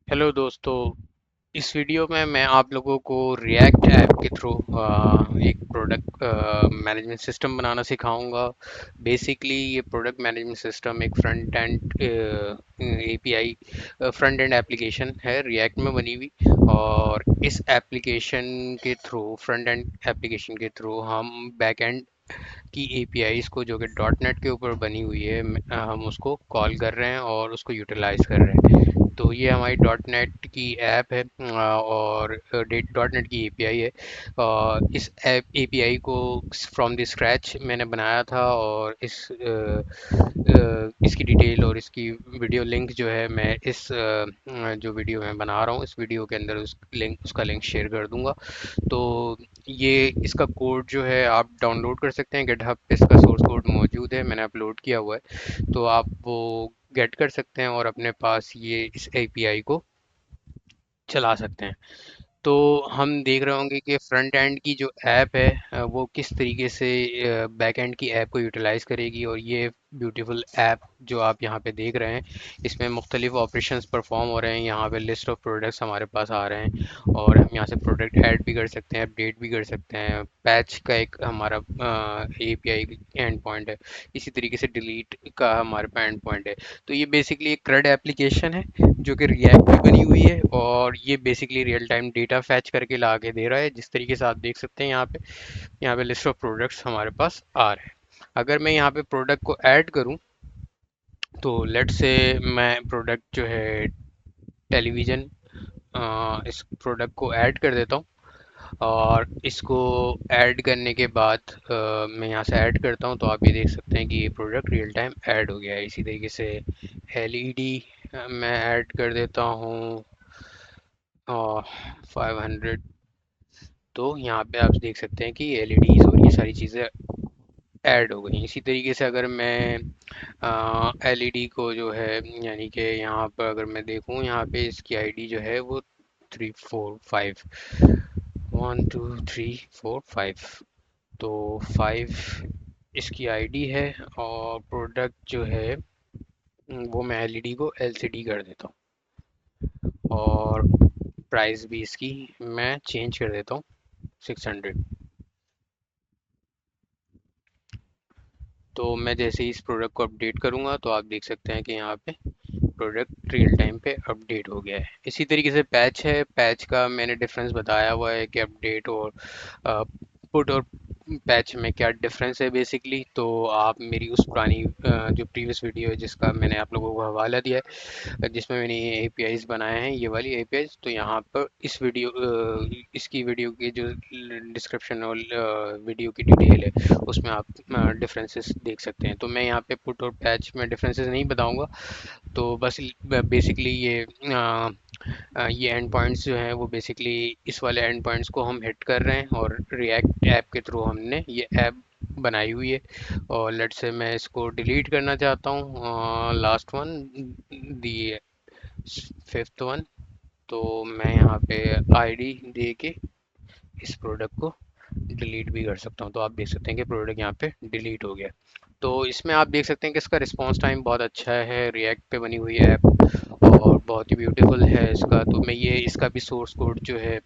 Hello दोस्तों। इस video में मैं आप लोगों को रिएक्ट ऐप के थ्रू एक प्रोडक्ट मैनेजमेंट सिस्टम बनाना सिखाऊंगा। बेसिकली ये प्रोडक्ट मैनेजमेंट सिस्टम एक front end API front end application है रिएक्ट में बनी हुई। और इस एप्लीकेशन के थ्रू फ्रंट एंड एप्लीकेशन के थ्रू हम बैक एंड की एपीआईज को जो कि डॉट नेट के ऊपर बनी हुई है हम उसको कॉल कर रहे हैं और उसको यूटिलाइज कर रहे हैं। तो ये हमारी डॉट नेट की ऐप है और डॉट नेट की एपीआई है। इस ऐप एपीआई को फ्रॉम द स्क्रैच मैंने बनाया था और इसकी डिटेल और इसकी वीडियो लिंक जो है मैं जो वीडियो मैं बना रहा हूँ इस वीडियो के अंदर उसका लिंक शेयर कर दूंगा। तो ये इसका कोड जो है आप डाउनलोड कर सकते हैं। गिटहब पे इसका सोर्स कोड मौजूद है, मैंने अपलोड किया हुआ है। तो आप वो गेट कर सकते हैं और अपने पास ये इस एपीआई को चला सकते हैं। तो हम देख रहे होंगे कि फ्रंट एंड की जो ऐप है वो किस तरीके से बैक एंड की ऐप को यूटिलाइज करेगी। और ये ब्यूटीफुल ऐप जो आप यहाँ पे देख रहे हैं इसमें मुख्तलिफ ऑपरेशंस परफॉर्म हो रहे हैं। यहाँ पे लिस्ट ऑफ प्रोडक्ट्स हमारे पास आ रहे हैं और हम यहाँ से प्रोडक्ट ऐड भी कर सकते हैं, अपडेट भी कर सकते हैं। पैच का एक हमारा एपीआई एंड पॉइंट है, इसी तरीके से डिलीट का हमारे पास एंड पॉइंट है। तो ये बेसिकली एक CRUD एप्लीकेशन है जो कि रिएक्ट पे बनी हुई है और ये basically real time data fetch करके ला के दे रहा है। जिस तरीके से आप देख सकते हैं यहाँ पे लिस्ट ऑफ प्रोडक्ट्स हमारे पास आ रहे हैं। अगर मैं यहाँ पे प्रोडक्ट को ऐड करूँ तो लेट से मैं प्रोडक्ट जो है टेलीविज़न, इस प्रोडक्ट को ऐड कर देता हूँ। और इसको ऐड करने के बाद मैं यहाँ से ऐड करता हूँ तो आप ये देख सकते हैं कि ये प्रोडक्ट रियल टाइम ऐड हो गया है। इसी तरीके से एलईडी मैं ऐड कर देता हूँ और 500। तो यहाँ पे आप देख सकते हैं कि एलईडीज और ये सारी चीज़ें ऐड हो गई। इसी तरीके से अगर मैं एलईडी को जो है यानी कि यहाँ पर अगर मैं देखूँ यहाँ पे इसकी आईडी जो है वो 345, 1 2 3 4 5। तो 5 इसकी आईडी है और प्रोडक्ट जो है वो मैं एलईडी को एलसीडी कर देता हूँ और प्राइस भी इसकी मैं चेंज कर देता हूँ 600। तो मैं जैसे ही इस प्रोडक्ट को अपडेट करूँगा तो आप देख सकते हैं कि यहाँ पे प्रोडक्ट रियल टाइम पे अपडेट हो गया है। इसी तरीके से पैच है, पैच का मैंने डिफरेंस बताया हुआ है कि अपडेट और पुट और पैच में क्या डिफरेंस है बेसिकली। तो आप मेरी उस पुरानी जो प्रीवियस वीडियो है जिसका मैंने आप लोगों को हवाला दिया है जिसमें मैंने ये एपीआईज बनाए हैं, ये वाली एपीआईज, तो यहाँ पर इस वीडियो इसकी वीडियो की जो डिस्क्रिप्शन और वीडियो की डिटेल है उसमें आप डिफरेंसेस देख सकते हैं। तो मैं यहाँ पे पुट और पैच में डिफरेंसेस नहीं बताऊंगा। तो बस बेसिकली ये एंड पॉइंट्स जो हैं वो बेसिकली इस वाले एंड पॉइंट्स को हम हिट कर रहे हैं और रिएक्ट ऐप के थ्रू हमने ये ऐप बनाई हुई है। और लेट से मैं इसको डिलीट करना चाहता हूँ, लास्ट वन, दी फिफ्थ वन। तो मैं यहाँ पे आईडी दे के इस प्रोडक्ट को डिलीट भी कर सकता हूँ। तो आप देख सकते हैं कि प्रोडक्ट यहाँ पे डिलीट हो गया। तो इसमें आप देख सकते हैं कि इसका रिस्पांस टाइम बहुत अच्छा है, रिएक्ट पे बनी हुई है ऐप और बहुत ही ब्यूटीफुल है इसका। तो मैं ये इसका भी सोर्स कोड जो है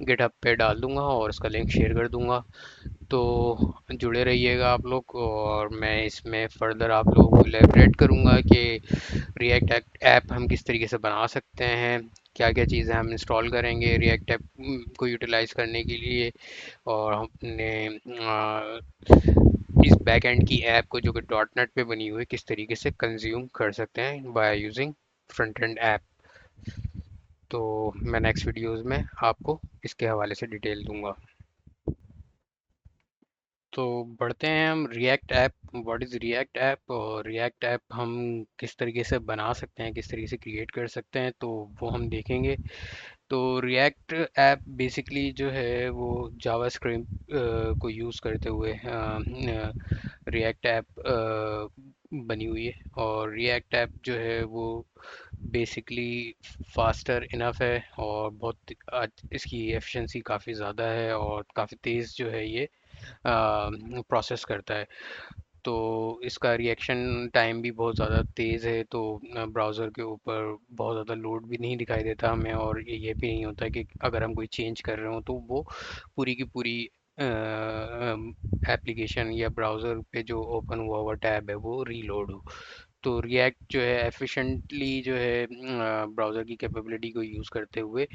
गिटहब पे डाल दूंगा और इसका लिंक शेयर कर दूंगा। तो जुड़े रहिएगा आप लोग और मैं इसमें फर्दर आप लोगों को इलेबरेट करूंगा कि रिएक्ट ऐप हम किस तरीके से बना सकते हैं, क्या क्या चीज़ें हम इंस्टॉल करेंगे रिएक्ट ऐप को यूटिलाइज करने के लिए। और हमने इस बैक एंड की ऐप को जो कि डॉट नेट पे बनी हुई है किस तरीके से कंज्यूम कर सकते हैं by using front end app. तो मैं नेक्स्ट वीडियोस में आपको इसके हवाले से डिटेल दूंगा। तो बढ़ते हैं हम react app, what is react app और रिएक्ट ऐप हम किस तरीके से बना सकते हैं, किस तरीके से क्रिएट कर सकते हैं, तो वो हम देखेंगे। तो रिएक्ट ऐप बेसिकली जो है वो जावास्क्रिप्ट को यूज़ करते हुए रिएक्ट ऐप बनी हुई है। और रिएक्ट ऐप जो है वो बेसिकली फास्टर इनफ है और बहुत इसकी एफिशिएंसी काफ़ी ज़्यादा है और काफ़ी तेज़ जो है ये प्रोसेस करता है। तो इसका रिएक्शन टाइम भी बहुत ज़्यादा तेज़ है, तो ब्राउज़र के ऊपर बहुत ज़्यादा लोड भी नहीं दिखाई देता हमें, और ये भी नहीं होता कि अगर हम कोई चेंज कर रहे हो तो वो पूरी की पूरी एप्लीकेशन या ब्राउज़र पे जो ओपन हुआ हुआ टैब है वो रीलोड हो। तो रिएक्ट जो है एफिशिएंटली जो है ब्राउज़र की कैपेबिलिटी को यूज़ करते हुए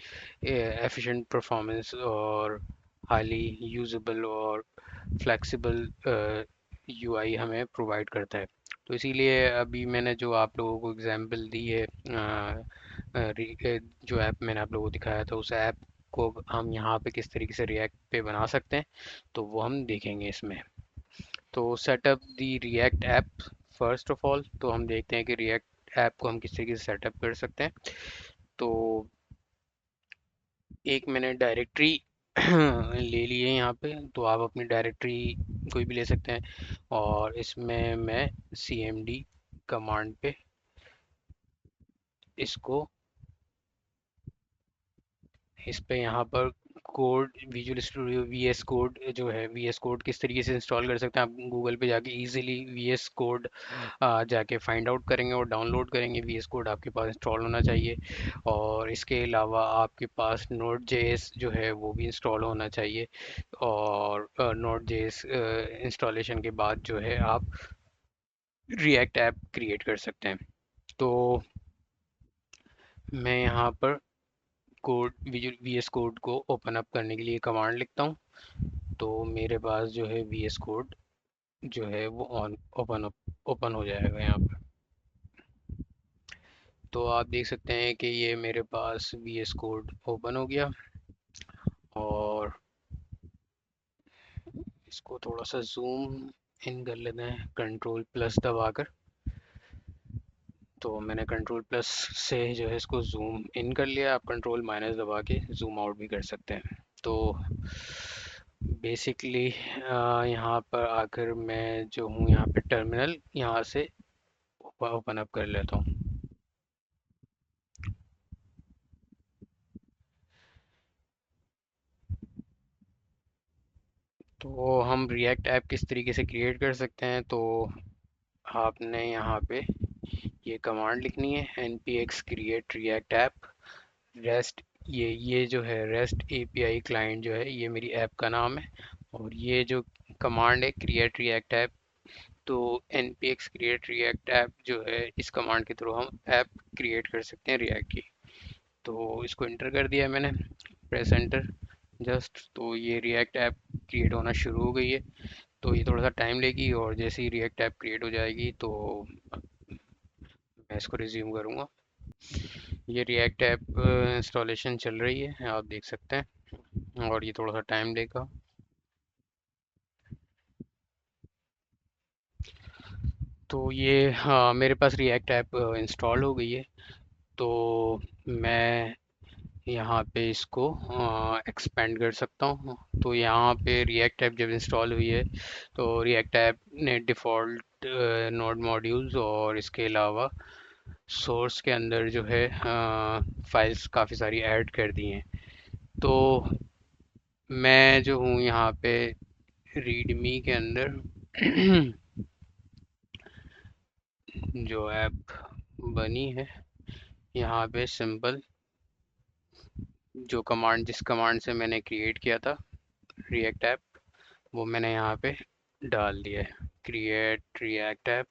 एफिशिएंट परफॉर्मेंस और हाईली यूजेबल और फ्लेक्सिबल यूआई हमें प्रोवाइड करता है। तो इसीलिए अभी मैंने जो आप लोगों को एग्जांपल दी है, जो ऐप मैंने आप लोगों को दिखाया था, उस ऐप को हम यहाँ पे किस तरीके से रिएक्ट पे बना सकते हैं, तो वो हम देखेंगे इसमें। तो setup the react app first of all, तो हम देखते हैं कि रिएक्ट ऐप को हम किस तरीके से सेटअप कर सकते हैं। तो एक मैंने डायरेक्टरी ले ली है यहाँ पे, तो आप अपनी डायरेक्टरी कोई भी ले सकते हैं, और इसमें मैं cmd कमांड पे इसको इस पे यहाँ पर code Visual Studio VS code जो है, वीएस कोड किस तरीके से इंस्टॉल कर सकते हैं, आप गूगल पे जाके इजीली वीएस कोड जाके फाइंड आउट करेंगे और डाउनलोड करेंगे। वीएस कोड आपके पास इंस्टॉल होना चाहिए, और इसके अलावा आपके पास नोड जेएस जो है वो भी इंस्टॉल होना चाहिए, और नोड जेएस इंस्टॉलेशन के बाद जो है आप रिएक्ट ऐप क्रिएट कर सकते हैं। तो मैं यहाँ पर कोड विजुअल वीएस कोड को ओपन अप करने के लिए कमांड लिखता हूँ। तो मेरे पास जो है वीएस कोड जो है वो ऑन ओपन हो जाएगा यहाँ पर। तो आप देख सकते हैं कि ये मेरे पास वीएस कोड ओपन हो गया, और इसको थोड़ा सा जूम इन कर लेते हैं कंट्रोल प्लस दबाकर। तो मैंने कंट्रोल प्लस से जो है इसको जूम इन कर लिया, आप कंट्रोल माइनस दबा के जूम आउट भी कर सकते हैं। तो बेसिकली यहाँ पर आकर मैं जो हूँ यहाँ पे टर्मिनल यहाँ से ओपन अप कर लेता हूँ। तो हम रिएक्ट ऐप किस तरीके से क्रिएट कर सकते हैं, तो आपने यहाँ पे ये कमांड लिखनी है npx create react app rest. ये जो है रेस्ट एपीआई क्लाइंट जो है ये मेरी ऐप का नाम है, और ये जो कमांड है क्रिएट रिएक्ट ऐप, तो npx create react ऐप जो है इस कमांड के थ्रू हम ऐप क्रिएट कर सकते हैं रिएक्ट की। तो इसको इंटर कर दिया मैंने, प्रेस एंटर जस्ट, तो ये रिएक्ट ऐप क्रिएट होना शुरू हो गई है। तो ये थोड़ा सा टाइम लेगी, और जैसे ही रिएक्ट ऐप क्रिएट हो जाएगी तो मैं इसको रिज्यूम करूँगा। ये रिएक्ट ऐप इंस्टॉलेशन चल रही है, आप देख सकते हैं, और ये थोड़ा सा टाइम लेगा। तो ये हाँ मेरे पास रिएक्ट ऐप इंस्टॉल हो गई है। तो मैं यहाँ पे इसको एक्सपेंड कर सकता हूँ। तो यहाँ पे रिएक्ट ऐप जब इंस्टॉल हुई है, तो रिएक्ट ऐप ने डिफ़ॉल्ट नोड मॉड्यूल्स और इसके अलावा सोर्स के अंदर जो है फाइल्स काफ़ी सारी ऐड कर दी हैं। तो मैं जो हूँ यहाँ पे रीडमी के अंदर जो ऐप बनी है, यहाँ पे सिंपल जो कमांड जिस कमांड से मैंने क्रिएट किया था रिएक्ट ऐप, वो मैंने यहाँ पे डाल दिया है, क्रिएट रिएक्ट ऐप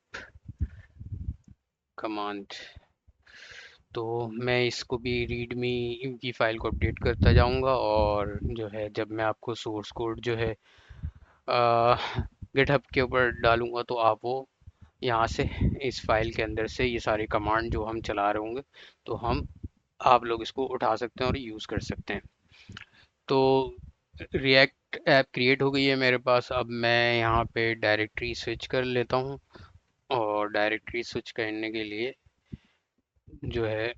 कमांड। तो मैं इसको भी रीडमी की फ़ाइल को अपडेट करता जाऊंगा, और जो है जब मैं आपको सोर्स कोड जो है गिटहब के ऊपर डालूंगा, तो आप वो यहाँ से इस फाइल के अंदर से ये सारे कमांड जो हम चला रहे होंगे, तो हम आप लोग इसको उठा सकते हैं और यूज़ कर सकते हैं। तो रिएक्ट ऐप क्रिएट हो गई है मेरे पास। अब मैं यहाँ पे डायरेक्टरी स्विच कर लेता हूँ, और डायरेक्टरी स्विच करने के लिए जो है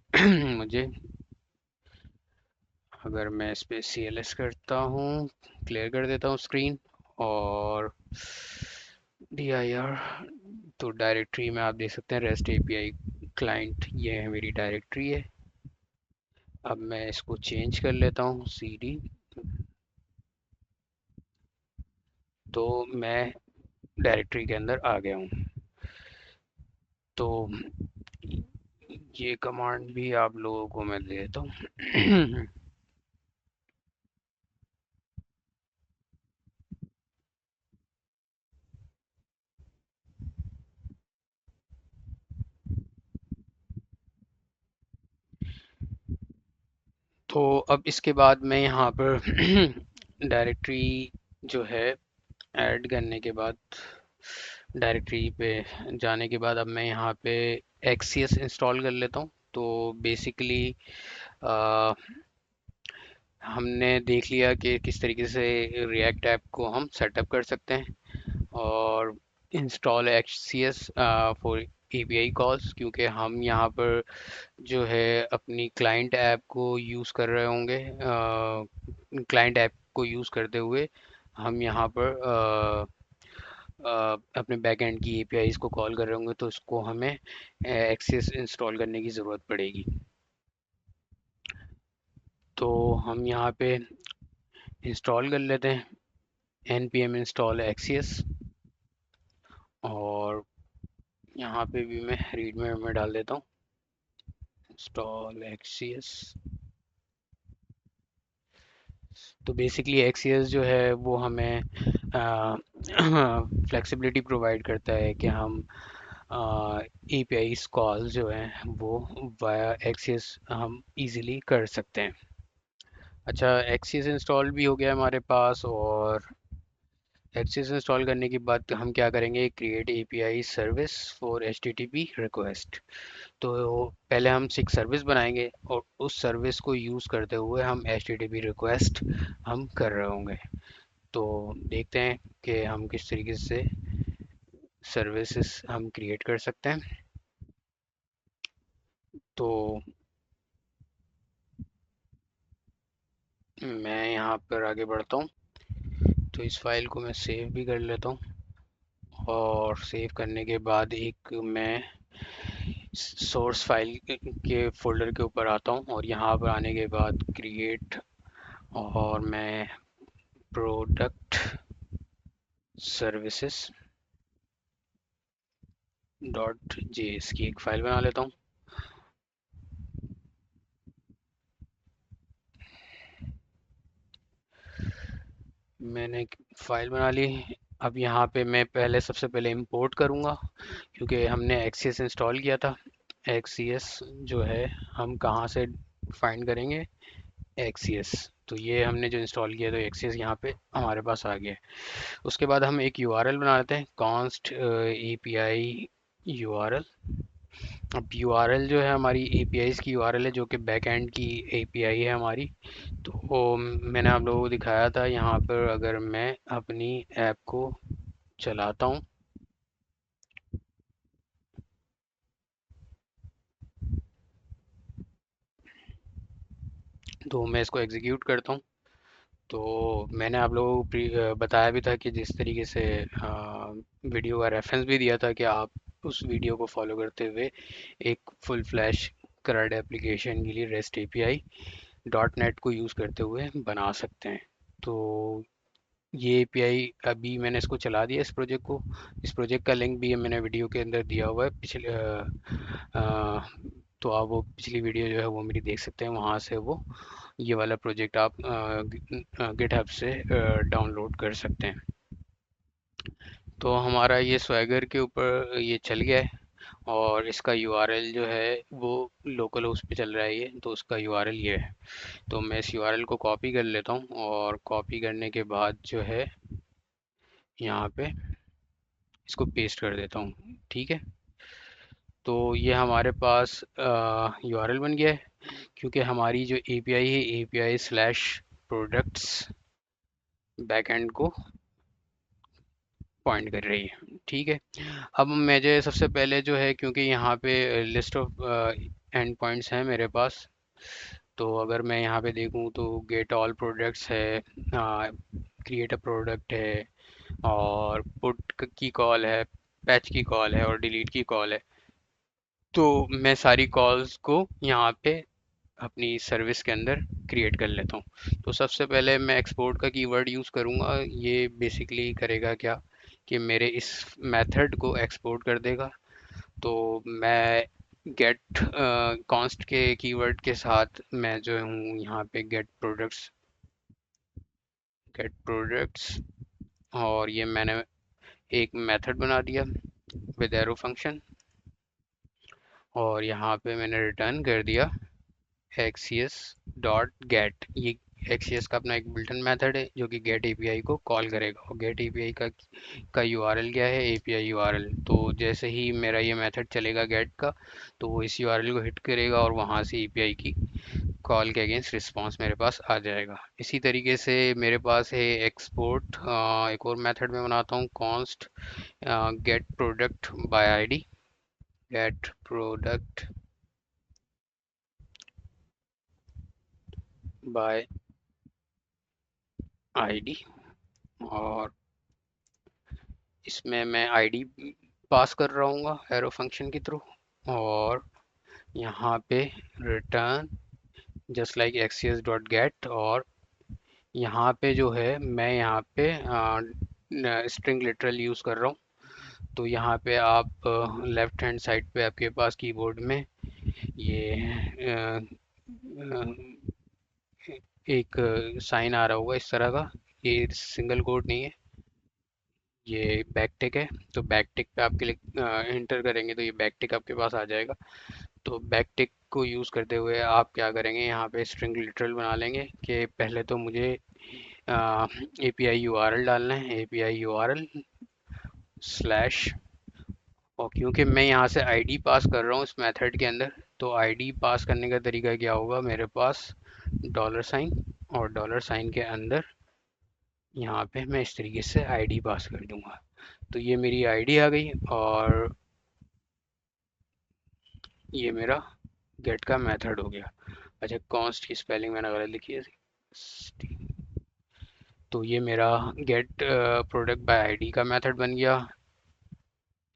मुझे, अगर मैं इस पे CLS करता हूँ, क्लियर कर देता हूँ स्क्रीन, और dir, तो डायरेक्टरी में आप देख सकते हैं रेस्ट एपीआई क्लाइंट, ये है मेरी डायरेक्टरी है। अब मैं इसको चेंज कर लेता हूँ cd। तो मैं डायरेक्टरी के अंदर आ गया हूँ। तो ये कमांड भी आप लोगों को मैं दे देता हूँ। तो अब इसके बाद मैं यहाँ पर डायरेक्टरी जो है ऐड करने के बाद, डायरेक्टरी पे जाने के बाद अब मैं यहाँ पे एक्सीएस इंस्टॉल कर लेता हूँ। तो बेसिकली हमने देख लिया कि किस तरीके से रिएक्ट ऐप को हम सेटअप कर सकते हैं, और इंस्टॉल एक्सीएस फॉर एपीआई कॉल्स, क्योंकि हम यहाँ पर जो है अपनी क्लाइंट ऐप को यूज़ कर रहे होंगे। क्लाइंट ऐप को यूज़ करते हुए हम यहाँ पर अपने बैकएंड की एपीआईज को कॉल कर रहे होंगे, तो उसको हमें एक्सेस इंस्टॉल करने की ज़रूरत पड़ेगी। तो हम यहाँ पे इंस्टॉल कर लेते हैं npm इंस्टॉल एक्सेस, और यहाँ पे भी मैं रीड में डाल देता हूँ इंस्टॉल एक्सेस। तो बेसिकली एक्सीएस जो है वो हमें फ्लेक्सिबिलिटी प्रोवाइड करता है कि हम एपीआईज कॉल जो हैं वो वाया एक्सीएस हम इजीली कर सकते हैं। अच्छा, एक्सीएस इंस्टॉल भी हो गया हमारे पास, और एक्सीएस इंस्टॉल करने के बाद हम क्या करेंगे, create API service for HTTP request. तो पहले हम सिक सर्विस बनाएंगे, और उस सर्विस को यूज़ करते हुए हम एचटीटीपी रिक्वेस्ट हम कर रहे होंगे। तो देखते हैं कि हम किस तरीके से सर्विसेज हम क्रिएट कर सकते हैं। तो मैं यहाँ पर आगे बढ़ता हूँ। तो इस फाइल को मैं सेव भी कर लेता हूँ, और सेव करने के बाद एक मैं सोर्स फाइल के फोल्डर के ऊपर आता हूँ, और यहाँ पर आने के बाद क्रिएट, और मैं प्रोडक्ट सर्विसेज डॉट जेएस की एक फ़ाइल बना लेता हूँ। मैंने एक फ़ाइल बना ली। अब यहाँ पे मैं पहले सबसे पहले इंपोर्ट करूँगा, क्योंकि हमने एक्सीएस इंस्टॉल किया था। एक्सीएस जो है हम कहाँ से फाइंड करेंगे, एक्सीएस। तो ये हमने जो इंस्टॉल किया, तो एक्सीएस यहाँ पे हमारे पास आ गया है। उसके बाद हम एक यूआरएल बना लेते हैं, कॉन्स्ट एपीआई यूआरएल। अब यूआरएल जो है हमारी एपीआईज की यूआरएल है, जो कि बैक एंड की एपीआई है हमारी। तो मैंने आप लोगों को दिखाया था यहाँ पर, अगर मैं अपनी ऐप को चलाता हूँ, तो मैं इसको एग्जीक्यूट करता हूँ। तो मैंने आप लोगों को बताया भी था कि जिस तरीके से वीडियो का रेफरेंस भी दिया था कि आप उस वीडियो को फॉलो करते हुए एक फुल फ्लैश CRUD एप्लीकेशन के लिए रेस्ट एपीआई डॉट नेट को यूज़ करते हुए बना सकते हैं। तो ये एपीआई अभी मैंने इसको चला दिया, इस प्रोजेक्ट को। इस प्रोजेक्ट का लिंक भी मैंने वीडियो के अंदर दिया हुआ है पिछले अ, तो आप वो पिछली वीडियो जो है वो मेरी देख सकते हैं, वहाँ से वो ये वाला प्रोजेक्ट आप गिटहब से डाउनलोड कर सकते हैं। तो हमारा ये स्वैगर के ऊपर ये चल गया है, और इसका यूआरएल जो है वो लोकल होस्ट पे चल रहा है ये, तो उसका यूआरएल ये है। तो मैं इस यूआरएल को कॉपी कर लेता हूँ, और कॉपी करने के बाद जो है यहाँ पे इसको पेस्ट कर देता हूँ। ठीक है, तो ये हमारे पास यूआरएल बन गया है, क्योंकि हमारी जो एपीआई है, एपीआई स्लैश प्रोडक्ट्स बैकएंड को पॉइंट कर रही है। ठीक है, अब मुझे सबसे पहले जो है, क्योंकि यहाँ पे लिस्ट ऑफ एंड पॉइंट्स हैं मेरे पास, तो अगर मैं यहाँ पे देखूँ तो गेट ऑल प्रोडक्ट्स है, क्रिएट अ प्रोडक्ट है, और पुट की कॉल है, पैच की कॉल है, और डिलीट की कॉल है। तो मैं सारी कॉल्स को यहाँ पे अपनी सर्विस के अंदर क्रिएट कर लेता हूँ। तो सबसे पहले मैं एक्सपोर्ट का कीवर्ड यूज़ करूँगा। ये बेसिकली करेगा क्या, कि मेरे इस मेथड को एक्सपोर्ट कर देगा। तो मैं गेट कॉन्स्ट के कीवर्ड के साथ मैं जो हूँ यहाँ पे गेट प्रोडक्ट्स, और ये मैंने एक मेथड बना दिया विद एरो फंक्शन, और यहाँ पे मैंने रिटर्न कर दिया एक्सीएस डॉट गेट। ये एक्सीएस का अपना एक बिल्टन मेथड है जो कि गेट एपीआई को कॉल करेगा, और गेट एपीआई का यूआरएल क्या है, एपीआई यूआरएल। तो जैसे ही मेरा ये मेथड चलेगा गेट का, तो वो इस यूआरएल को हिट करेगा और वहाँ से एपीआई की कॉल के अगेंस्ट रिस्पांस मेरे पास आ जाएगा। इसी तरीके से मेरे पास है एक्सपोर्ट, एक और मेथड में बनाता हूँ, const get product by ID, get product by ID, और इसमें मैं आईडी पास कर रहा हूँ एरो फंक्शन के थ्रू, और यहाँ पे return just like axios dot get. और यहाँ पे जो है मैं यहाँ पे स्ट्रिंग लिटरल यूज़ कर रहा हूँ। तो यहाँ पे आप लेफ्ट हैंड साइड पे आपके पास कीबोर्ड में ये एक साइन आ रहा होगा इस तरह का। ये सिंगल कोड नहीं है, ये बैकटिक है। तो बैकटिक पे आप क्लिक एंटर करेंगे तो ये बैकटिक आपके पास आ जाएगा। तो बैकटिक को यूज़ करते हुए आप क्या करेंगे, यहाँ पे स्ट्रिंग लिटरल बना लेंगे कि पहले तो मुझे एपीआई यूआरएल डालना है, एपीआई यूआरएल स्लैश, और क्योंकि मैं यहाँ से आईडी पास कर रहा हूँ इस मेथड के अंदर, तो आईडी पास करने का तरीका क्या होगा, मेरे पास डॉलर साइन, और डॉलर साइन के अंदर यहाँ पे मैं इस तरीके से आईडी पास कर दूंगा। तो ये मेरी आईडी आ गई, और ये मेरा गेट का मेथड हो गया। अच्छा, कॉन्स्ट की स्पेलिंग मैंने गलत लिखी है। तो ये मेरा गेट प्रोडक्ट बाय आईडी का मेथड बन गया।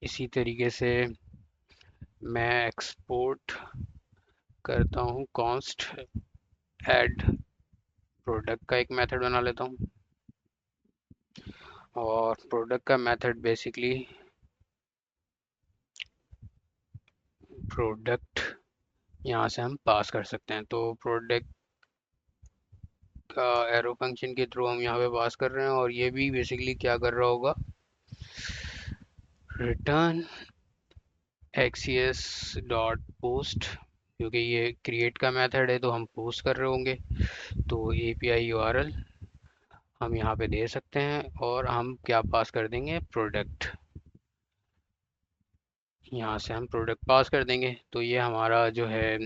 इसी तरीके से मैं एक्सपोर्ट करता हूँ कॉन्स्ट ऐड प्रोडक्ट का एक मेथड बना लेता हूँ, और प्रोडक्ट का मेथड बेसिकली प्रोडक्ट यहाँ से हम पास कर सकते हैं। तो प्रोडक्ट का एरो फंक्शन के थ्रू हम यहाँ पे पास कर रहे हैं, और ये भी बेसिकली क्या कर रहा होगा, रिटर्न एक्सीएस डॉट पोस्ट, क्योंकि ये क्रिएट का मेथड है तो हम पोस्ट कर रहे होंगे। तो एपीआई यूआरएल हम यहाँ पे दे सकते हैं, और हम क्या पास कर देंगे, प्रोडक्ट। यहाँ से हम प्रोडक्ट पास कर देंगे। तो ये हमारा जो है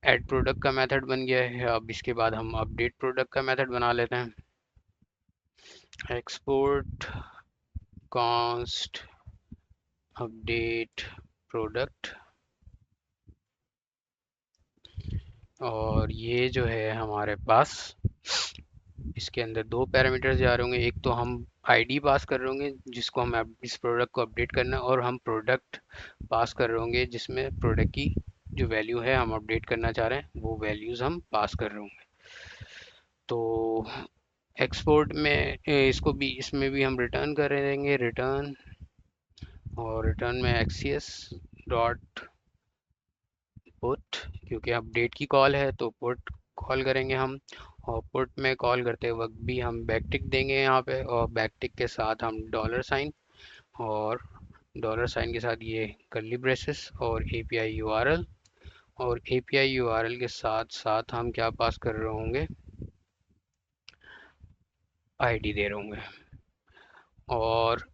ऐड प्रोडक्ट का मेथड बन गया है। अब इसके बाद हम अपडेट प्रोडक्ट का मेथड बना लेते हैं, एक्सपोर्ट कॉन्स्ट अपडेट प्रोडक्ट, और ये जो है हमारे पास इसके अंदर दो पैरामीटर्स जा रहे होंगे। एक तो हम आईडी पास कर रहे होंगे जिसको हम इस प्रोडक्ट को अपडेट करना है, और हम प्रोडक्ट पास कर रहे होंगे जिसमें प्रोडक्ट की जो वैल्यू है हम अपडेट करना चाह रहे हैं, वो वैल्यूज़ हम पास कर रहे होंगे। तो एक्सपोर्ट में इसको भी, इसमें भी हम रिटर्न कर देंगे रिटर्न, और रिटर्न में एक्सीएस डॉट पुट, क्योंकि अपडेट की कॉल है तो पुट कॉल करेंगे हम। और पुट में कॉल करते वक्त भी हम बैकटिक देंगे यहाँ पे, और बैकटिक के साथ हम डॉलर साइन, और डॉलर साइन के साथ ये कर्ली ब्रेसेस और एपीआई यूआरएल, और एपीआई यूआरएल के साथ साथ हम क्या पास कर रहे होंगे, आईडी दे रहे होंगे। और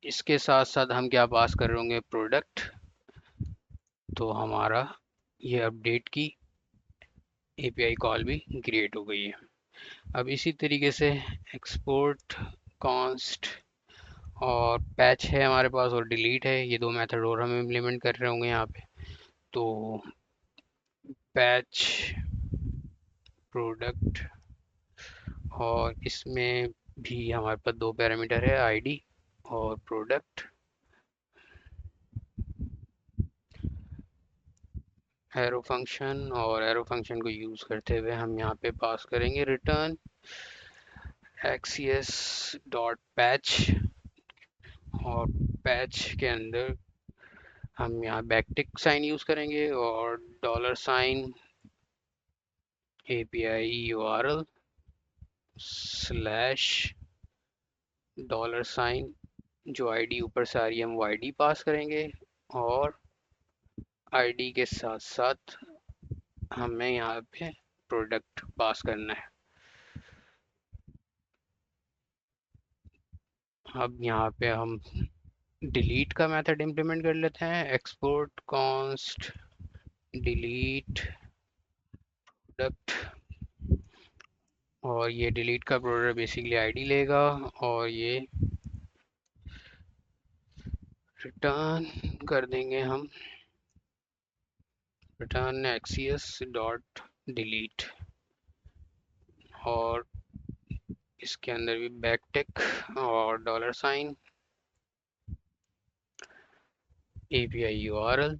इसके साथ साथ हम क्या पास कर रहे होंगे, प्रोडक्ट। तो हमारा ये अपडेट की एपीआई कॉल भी क्रिएट हो गई है। अब इसी तरीके से एक्सपोर्ट कॉन्स्ट और पैच है हमारे पास, और डिलीट है, ये दो मेथड और हम इम्प्लीमेंट कर रहे होंगे यहाँ पे। तो पैच प्रोडक्ट, और इसमें भी हमारे पास दो पैरामीटर है, आईडी और प्रोडक्ट। एरो फंक्शन, और एरो फंक्शन को यूज़ करते हुए हम यहाँ पे पास करेंगे रिटर्न एक्सीएस डॉट पैच, और पैच के अंदर हम यहाँ बैकटिक साइन यूज़ करेंगे और $, API URL स्लैश $, जो आईडी ऊपर से आ रही है हम वो आईडी पास करेंगे, और आईडी के साथ साथ हमें यहाँ पे प्रोडक्ट पास करना है। अब यहाँ पे हम डिलीट का मेथड इम्प्लीमेंट कर लेते हैं, एक्सपोर्ट कॉन्स्ट डिलीट प्रोडक्ट, और ये डिलीट का प्रोडक्ट बेसिकली आईडी लेगा, और ये रिटर्न कर देंगे हम रिटर्न एक्सीएस डॉट डिलीट, और इसके अंदर भी बैक टिक और $, API URL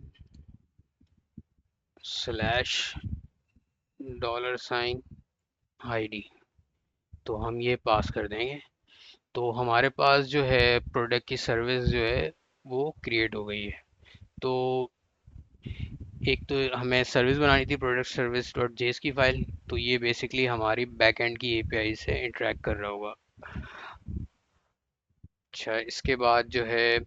स्लैश $, तो हम ये पास कर देंगे। तो हमारे पास जो है प्रोडक्ट की सर्विस जो है वो क्रिएट हो गई है। तो एक तो हमें सर्विस बनानी थी प्रोडक्ट सर्विस डॉट जेएस की फाइल, तो ये बेसिकली हमारी बैक एंड की एपीआई से इंटरेक्ट कर रहा होगा। अच्छा, इसके बाद जो है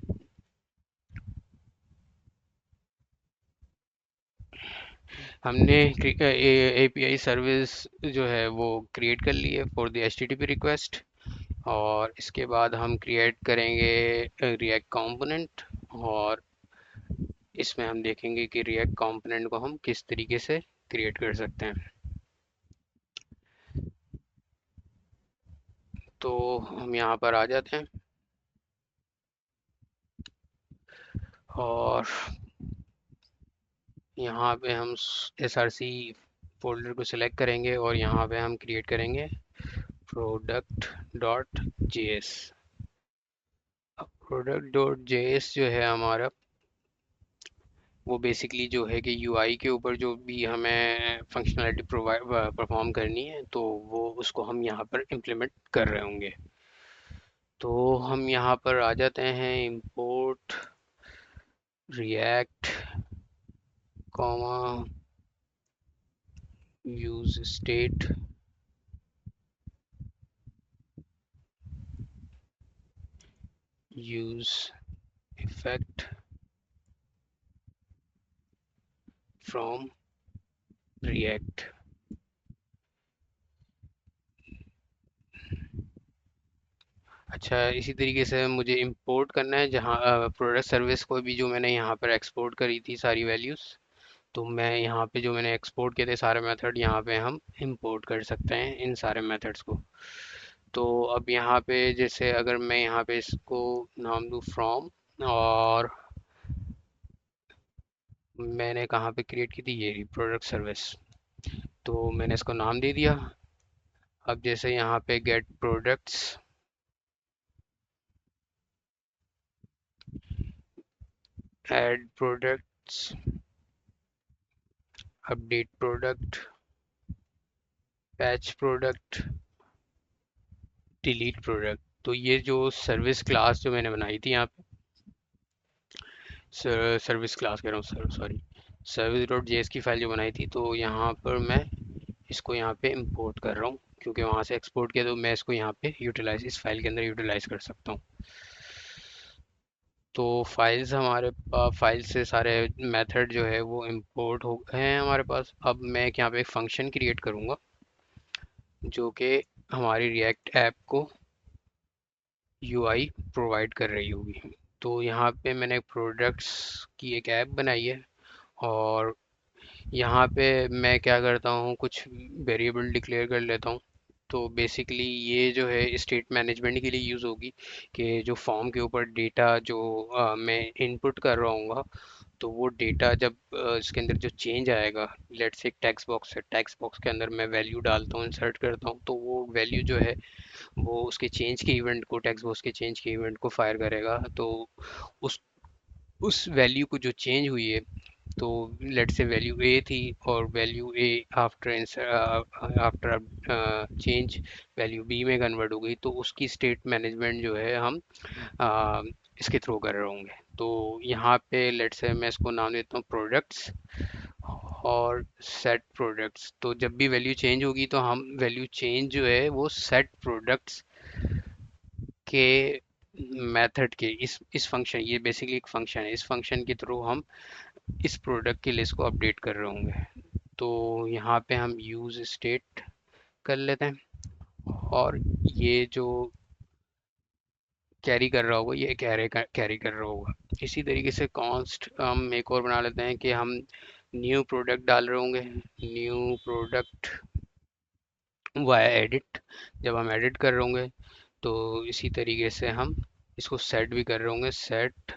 हमने एपीआई सर्विस जो है वो क्रिएट कर ली है फॉर द एचटीटीपी रिक्वेस्ट, और इसके बाद हम क्रिएट करेंगे रिएक्ट कंपोनेंट, और इसमें हम देखेंगे कि रिएक्ट कंपोनेंट को हम किस तरीके से क्रिएट कर सकते हैं। तो हम यहाँ पर आ जाते हैं और यहाँ पे हम SRC फोल्डर को सिलेक्ट करेंगे और यहाँ पे हम क्रिएट करेंगे प्रोडक्ट डॉट जेएस। अब प्रोडक्ट डॉट जेएस जो है हमारा, वो बेसिकली जो है कि यूआई के ऊपर जो भी हमें फंक्शनैलिटी प्रोवाइड परफॉर्म करनी है, तो वो उसको हम यहाँ पर इम्प्लीमेंट कर रहे होंगे। तो हम यहाँ पर आ जाते हैं import react comma use state use effect from react. अच्छा, इसी तरीके से मुझे इंपोर्ट करना है जहाँ प्रोडक्ट सर्विस को भी जो मैंने यहाँ पर एक्सपोर्ट करी थी सारी वैल्यूज़, तो मैं यहाँ पे जो मैंने एक्सपोर्ट किए थे सारे मेथड यहाँ पे हम इंपोर्ट कर सकते हैं इन सारे मेथड्स को। तो अब यहाँ पे जैसे अगर मैं यहाँ पे इसको नाम दूँ फ्रॉम, और मैंने कहाँ पे क्रिएट की थी, ये प्रोडक्ट सर्विस, तो मैंने इसको नाम दे दिया। अब जैसे यहाँ पे get products, add products, update product, patch product, delete product, तो ये जो सर्विस क्लास जो मैंने बनाई थी यहाँ पे, सर्विस क्लास कह रहा हूँ sir, sorry, service dot JS की फाइल जो बनाई थी, तो यहाँ पर मैं इसको यहाँ पे इंपोर्ट कर रहा हूँ, क्योंकि वहाँ से एक्सपोर्ट किया तो मैं इसको यहाँ पे यूटिलाइज इस फाइल के अंदर यूटिलाइज कर सकता हूँ। तो फाइल्स हमारे पास, फाइल से सारे मेथड जो है वो इंपोर्ट हो गए हैं हमारे पास। अब मैं यहाँ पे एक फंक्शन क्रिएट करूँगा जो कि हमारी रिएक्ट ऐप को यूआई प्रोवाइड कर रही होगी। तो यहाँ पे मैंने प्रोडक्ट्स की एक ऐप बनाई है, और यहाँ पे मैं क्या करता हूँ, कुछ वेरिएबल डिक्लेयर कर लेता हूँ। तो बेसिकली ये जो है स्टेट मैनेजमेंट के लिए यूज़ होगी, कि जो फॉर्म के ऊपर डेटा जो मैं इनपुट कर रहा हूँ, तो वो डेटा जब इसके अंदर जो चेंज आएगा, लेट्स से एक टेक्स्ट बॉक्स है, टेक्स्ट बॉक्स के अंदर मैं वैल्यू डालता हूँ, इंसर्ट करता हूँ, तो वो वैल्यू जो है वो उसके चेंज के इवेंट को, टेक्स्ट बॉक्स के चेंज के इवेंट को फायर करेगा। तो उस वैल्यू को जो चेंज हुई है तो लेट से वैल्यू ए थी, और value A after after change value B में कन्वर्ट हो गई, तो उसकी स्टेट मैनेजमेंट जो है हम अ, इसके थ्रू कर रहे होंगे। तो यहाँ पे लेट से मैं इसको नाम देता हूँ प्रोडक्ट्स और सेट प्रोडक्ट्स। तो जब भी वैल्यू चेंज होगी तो हम वैल्यू चेंज जो है वो सेट प्रोडक्ट्स के मेथड के इस फंक्शन, ये बेसिकली एक फंक्शन है, इस फंक्शन के थ्रू हम इस प्रोडक्ट की लिस्ट को अपडेट कर रहे होंगे। तो यहाँ पे हम यूज स्टेट कर लेते हैं, और ये जो कैरी कर रहा होगा ये कैरी कर रहा होगा। इसी तरीके से कॉन्स्ट हम एक और बना लेते हैं कि हम न्यू प्रोडक्ट डाल रहे होंगे, न्यू प्रोडक्ट वाया एडिट, जब हम एडिट कर रहे होंगे। तो इसी तरीके से हम इसको सेट भी कर रहे होंगे, सेट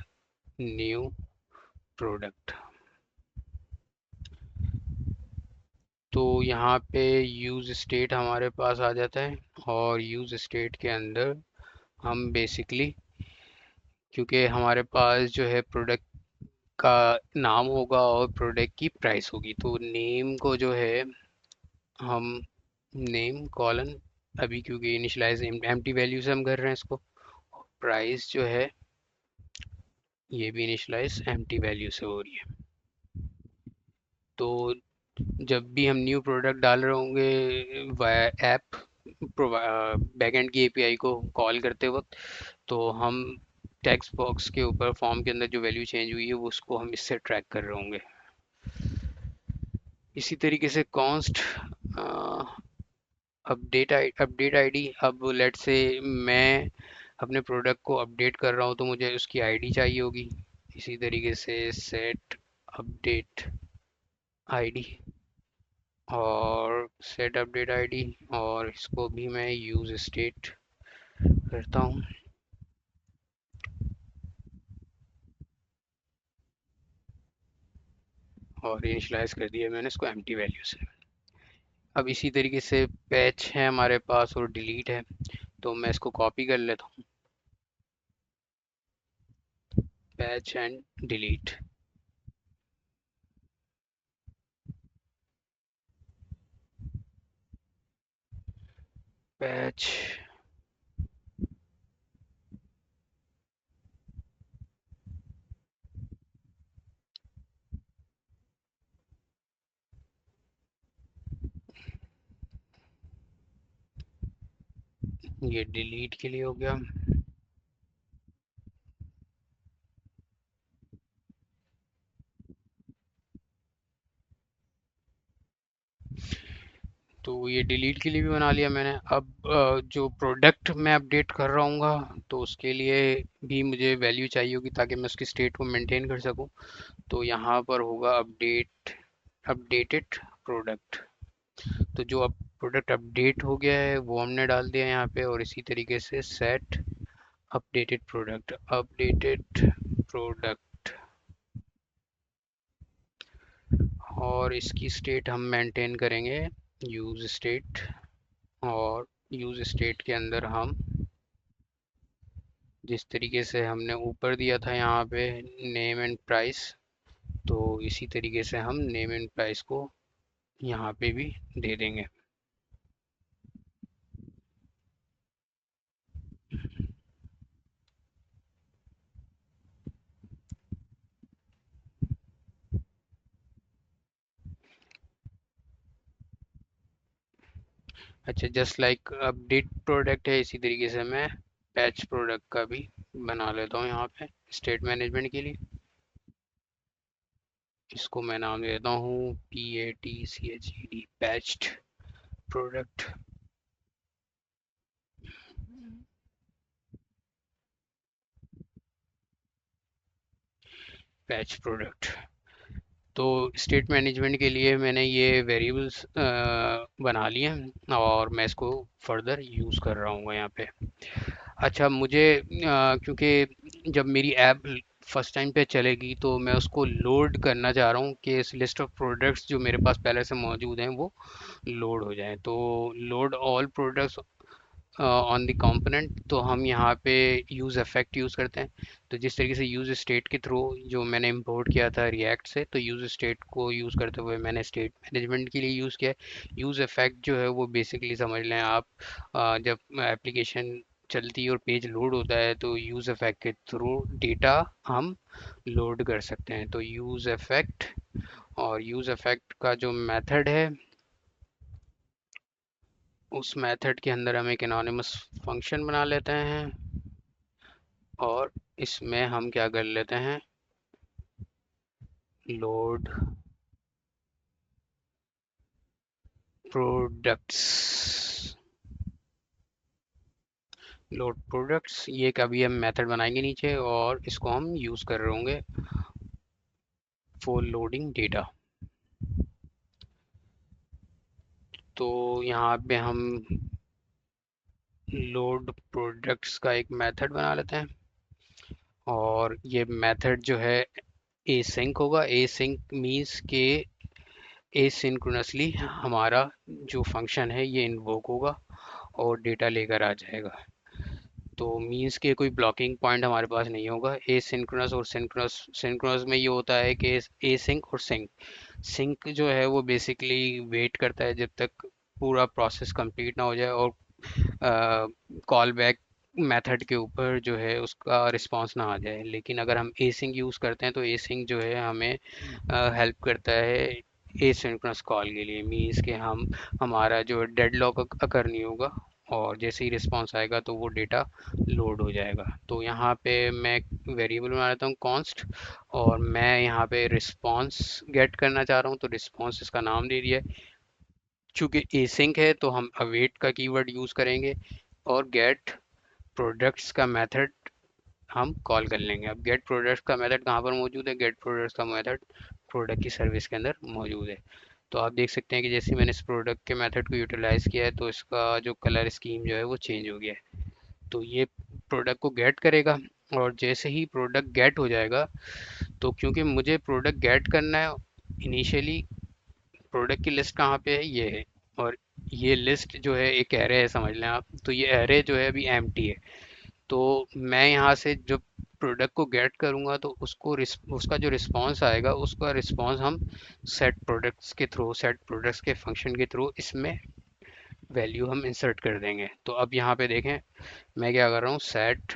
न्यू प्रोडक्ट। तो यहाँ पे यूज स्टेट हमारे पास आ जाता है, और यूज स्टेट के अंदर हम बेसिकली, क्योंकि हमारे पास जो है प्रोडक्ट का नाम होगा और प्रोडक्ट की प्राइस होगी, तो नेम को जो है हम नेम कॉलन, अभी क्योंकि इनिशियलाइज एम्प्टी वैल्यू से हम कर रहे हैं इसको, प्राइस जो है ये भी इनिशियलाइज एम्प्टी वैल्यू से हो रही है। तो जब भी हम न्यू प्रोडक्ट डाल रहे होंगे वाया ऐप बैकएंड की एपीआई को कॉल करते वक्त, तो हम टेक्स्ट बॉक्स के ऊपर फॉर्म के अंदर जो वैल्यू चेंज हुई है वो उसको हम इससे ट्रैक कर रहे होंगे। इसी तरीके से कॉन्स्ट अपडेट आईडी, अब लेट से मैं अपने प्रोडक्ट को अपडेट कर रहा हूँ तो मुझे उसकी आईडी चाहिए होगी। इसी तरीके से सेट अपडेट आईडी, और सेट अपडेट आईडी, और इसको भी मैं यूज स्टेट करता हूँ, और इनिशियलाइज कर दिया मैंने इसको एम्प्टी वैल्यू से। अब इसी तरीके से पैच है हमारे पास और डिलीट है, तो मैं इसको कॉपी कर लेता हूँ, पैच एंड डिलीट। पैच, ये डिलीट के लिए हो गया। तो ये डिलीट के लिए भी बना लिया मैंने। अब जो प्रोडक्ट मैं अपडेट कर रहा हूँ तो उसके लिए भी मुझे वैल्यू चाहिए होगी ताकि मैं उसकी स्टेट को मेंटेन कर सकूँ। तो यहाँ पर होगा अपडेटेड प्रोडक्ट। तो जो अब प्रोडक्ट अपडेट हो गया है वो हमने डाल दिया यहाँ पे, और इसी तरीके से सेट अपडेटेड प्रोडक्ट, और इसकी स्टेट हम मेंटेन करेंगे यूज स्टेट, और यूज स्टेट के अंदर हम जिस तरीके से हमने ऊपर दिया था यहाँ पे नेम एंड प्राइस, तो इसी तरीके से हम नेम एंड प्राइस को यहाँ पे भी दे देंगे। अच्छा, जस्ट लाइक अपडेट प्रोडक्ट है, इसी तरीके से मैं पैच प्रोडक्ट का भी बना लेता हूँ यहाँ पे स्टेट मैनेजमेंट के लिए। इसको मैं नाम देता हूँ PATCHED, patched product, patch product. तो स्टेट मैनेजमेंट के लिए मैंने ये वेरिएबल्स बना लिए हैं, और मैं इसको फर्दर यूज़ कर रहा हूँ यहाँ पे। अच्छा, मुझे क्योंकि जब मेरी ऐप फर्स्ट टाइम पे चलेगी तो मैं उसको लोड करना चाह रहा हूँ कि इस लिस्ट ऑफ प्रोडक्ट्स जो मेरे पास पहले से मौजूद हैं वो लोड हो जाएं। तो load all products on the component, तो हम यहाँ पे यूज़ इफेक्ट यूज़ करते हैं। तो जिस तरीके से यूज़ स्टेट के थ्रू जो मैंने इंपोर्ट किया था रिएक्ट से, तो यूज़ स्टेट को यूज़ करते हुए मैंने स्टेट मैनेजमेंट के लिए यूज़ किया है। यूज़ इफेक्ट जो है वो बेसिकली समझ लें आप, जब एप्लीकेशन चलती है और पेज लोड होता है तो यूज़ इफेक्ट के थ्रू डेटा हम लोड कर सकते हैं। तो यूज़ इफेक्ट, और यूज़ इफेक्ट का जो मेथड है, उस मेथड के अंदर हम एक एनोनिमस फंक्शन बना लेते हैं, और इसमें हम क्या कर लेते हैं, लोड प्रोडक्ट्स। लोड प्रोडक्ट्स ये कभी हम मेथड बनाएंगे नीचे, और इसको हम यूज़ कर रहे होंगे फॉर लोडिंग डेटा। तो यहाँ पे हम लोड प्रोडक्ट्स का एक मेथड बना लेते हैं, और ये मेथड जो है एसिंक होगा। एसिंक मींस के एसिंक्रोनसली हमारा जो फंक्शन है ये इन्वोक होगा और डेटा लेकर आ जाएगा। तो मींस के कोई ब्लॉकिंग पॉइंट हमारे पास नहीं होगा। एसिंक्रोनस और सिंक्रोनस, सिंक्रोनस में ये होता है कि एसिंक और सिंक। सिंक जो है वो बेसिकली वेट करता है जब तक पूरा प्रोसेस कंप्लीट ना हो जाए और कॉल बैक मेथड के ऊपर जो है उसका रिस्पांस ना आ जाए। लेकिन अगर हम एसिंक यूज़ करते हैं तो एसिंक जो है हमें हेल्प करता है एसिंक्रोनस कॉल के लिए। मीन्स कि हम हमारा जो डेडलॉक अकर नहीं होगा, और जैसे ही रिस्पांस आएगा तो वो डेटा लोड हो जाएगा। तो यहाँ पे मैं वेरिएबल बना लेता हूँ कॉन्स्ट, और मैं यहाँ पे रिस्पांस गेट करना चाह रहा हूँ, तो रिस्पांस इसका नाम दे दिया है। चूंकि एसिंक है तो हम अवेट का कीवर्ड यूज़ करेंगे, और गेट प्रोडक्ट्स का मेथड हम कॉल कर लेंगे। अब गेट प्रोडक्ट्स का मेथड कहाँ पर मौजूद है, गेट प्रोडक्ट्स का मेथड प्रोडक्ट की सर्विस के अंदर मौजूद है। तो आप देख सकते हैं कि जैसे मैंने इस प्रोडक्ट के मेथड को यूटिलाइज़ किया है तो इसका जो कलर स्कीम जो है वो चेंज हो गया है। तो ये प्रोडक्ट को गेट करेगा, और जैसे ही प्रोडक्ट गेट हो जाएगा, तो क्योंकि मुझे प्रोडक्ट गेट करना है इनिशियली, प्रोडक्ट की लिस्ट कहाँ पे है, ये है। और ये लिस्ट जो है एक एरे है समझ लें आप। तो ये एरे जो है अभी एम्प्टी है। तो मैं यहाँ से जब प्रोडक्ट को गेट करूँगा तो उसका जो रिस्पांस आएगा उसका रिस्पांस हम सेट प्रोडक्ट्स के थ्रू, सेट प्रोडक्ट्स के फंक्शन के थ्रू इसमें वैल्यू हम इंसर्ट कर देंगे। तो अब यहाँ पे देखें मैं क्या कर रहा हूँ, सेट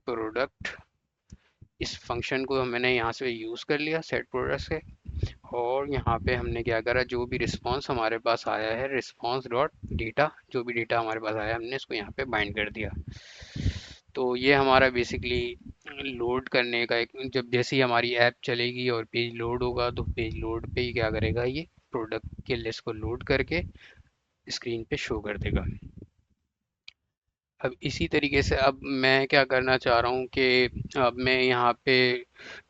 प्रोडक्ट, इस फंक्शन को मैंने यहाँ से यूज़ कर लिया सेट प्रोडक्ट्स के, और यहाँ पे हमने क्या करा, जो भी रिस्पांस हमारे पास आया है, रिस्पांस डॉट डेटा, जो भी डेटा हमारे पास आया हमने इसको यहाँ पे बाइंड कर दिया। तो ये हमारा बेसिकली लोड करने का एक, जब जैसे ही हमारी ऐप चलेगी और पेज लोड होगा तो पेज लोड पे ही क्या करेगा, ये प्रोडक्ट के लिस्ट को लोड करके स्क्रीन पे शो कर देगा। अब इसी तरीके से अब मैं क्या करना चाह रहा हूँ कि अब मैं यहाँ पे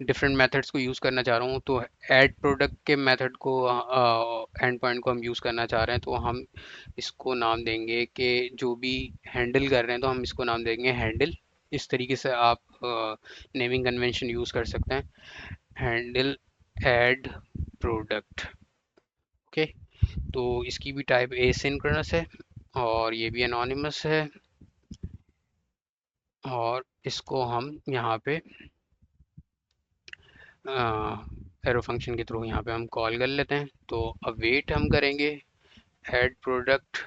डिफरेंट मेथड्स को यूज़ करना चाह रहा हूँ। तो ऐड प्रोडक्ट के मेथड को, एंड पॉइंट को हम यूज़ करना चाह रहे हैं, तो हम इसको नाम देंगे कि जो भी हैंडल कर रहे हैं तो हम इसको नाम देंगे हैंडल। इस तरीके से आप नेमिंग कन्वेंशन यूज़ कर सकते हैं, हैंडल ऐड प्रोडक्ट। ओके, तो इसकी भी टाइप एसिंक्रोनस है, और ये भी एनोनिमस है, और इसको हम यहाँ पे एरो फंक्शन के थ्रू यहाँ पे हम कॉल कर लेते हैं। तो अब वेट हम करेंगे ऐड प्रोडक्ट।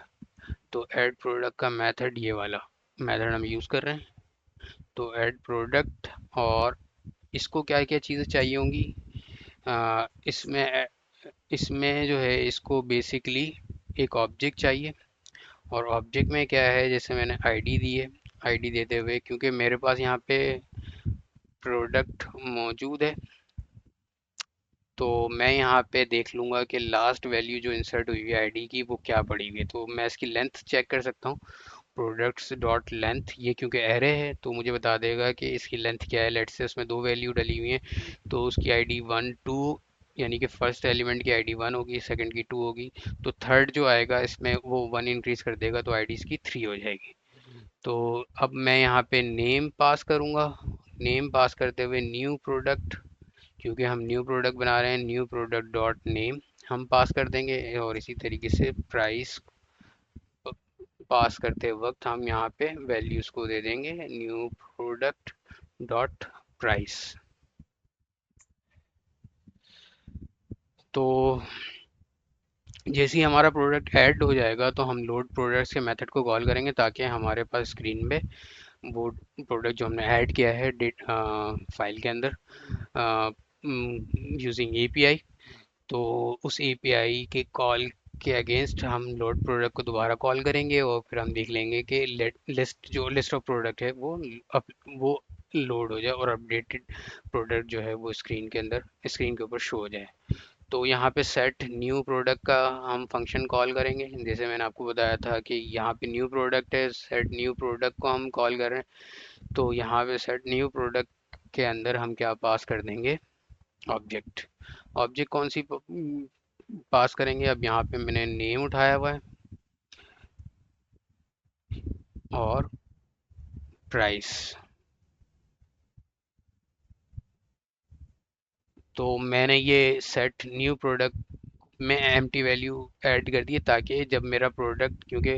तो ऐड प्रोडक्ट का मेथड ये वाला मेथड हम यूज़ कर रहे हैं। तो ऐड प्रोडक्ट, और इसको क्या क्या चीज़ें चाहिए होंगी, इसमें इसमें जो है इसको बेसिकली एक ऑब्जेक्ट चाहिए। और ऑब्जेक्ट में क्या है, जैसे मैंने आईडी दी है, आईडी देते हुए क्योंकि मेरे पास यहाँ पे प्रोडक्ट मौजूद है, तो मैं यहाँ पे देख लूँगा कि लास्ट वैल्यू जो इंसर्ट हुई है आईडी की वो क्या पड़ी हुई है। तो मैं इसकी लेंथ चेक कर सकता हूँ, प्रोडक्ट्स डॉट लेंथ, ये क्योंकि एरे है तो मुझे बता देगा कि इसकी लेंथ क्या है। लेट्स से उसमें दो वैल्यू डली हुई हैं, तो उसकी आईडी 1 2, यानी कि फर्स्ट एलिमेंट की आईडी 1 होगी, सेकंड की 2 होगी, तो थर्ड जो आएगा इसमें वो 1 इंक्रीज कर देगा, तो आईडी इसकी 3 हो जाएगी। तो अब मैं यहाँ पे नेम पास करूँगा, नेम पास करते हुए न्यू प्रोडक्ट, क्योंकि हम न्यू प्रोडक्ट बना रहे हैं, न्यू प्रोडक्ट डॉट नेम हम पास कर देंगे, और इसी तरीके से प्राइस पास करते वक्त हम यहाँ पे वैल्यूज को दे देंगे न्यू प्रोडक्ट डॉट प्राइस। तो जैसे ही हमारा प्रोडक्ट ऐड हो जाएगा तो हम लोड प्रोडक्ट्स के मेथड को कॉल करेंगे ताकि हमारे पास स्क्रीन पे वो प्रोडक्ट जो हमने ऐड किया है फाइल के अंदर यूजिंग एपीआई, तो उस एपीआई के कॉल के अगेंस्ट हम लोड प्रोडक्ट को दोबारा कॉल करेंगे और फिर हम देख लेंगे कि लिस्ट ऑफ प्रोडक्ट है वो लोड हो जाए और अपडेटेड प्रोडक्ट जो है वो स्क्रीन के अंदर स्क्रीन के ऊपर शो हो जाए। तो यहाँ पे सेट न्यू प्रोडक्ट का हम फंक्शन कॉल करेंगे, जैसे मैंने आपको बताया था कि यहाँ पे न्यू प्रोडक्ट है, सेट न्यू प्रोडक्ट को हम कॉल कर रहे हैं। तो यहाँ पे सेट न्यू प्रोडक्ट के अंदर हम क्या पास कर देंगे, ऑब्जेक्ट। ऑब्जेक्ट कौन सी पास करेंगे, अब यहाँ पे मैंने नेम उठाया हुआ है और प्राइस। तो मैंने ये सेट न्यू प्रोडक्ट में एम्प्टी वैल्यू ऐड कर दी है ताकि जब मेरा प्रोडक्ट, क्योंकि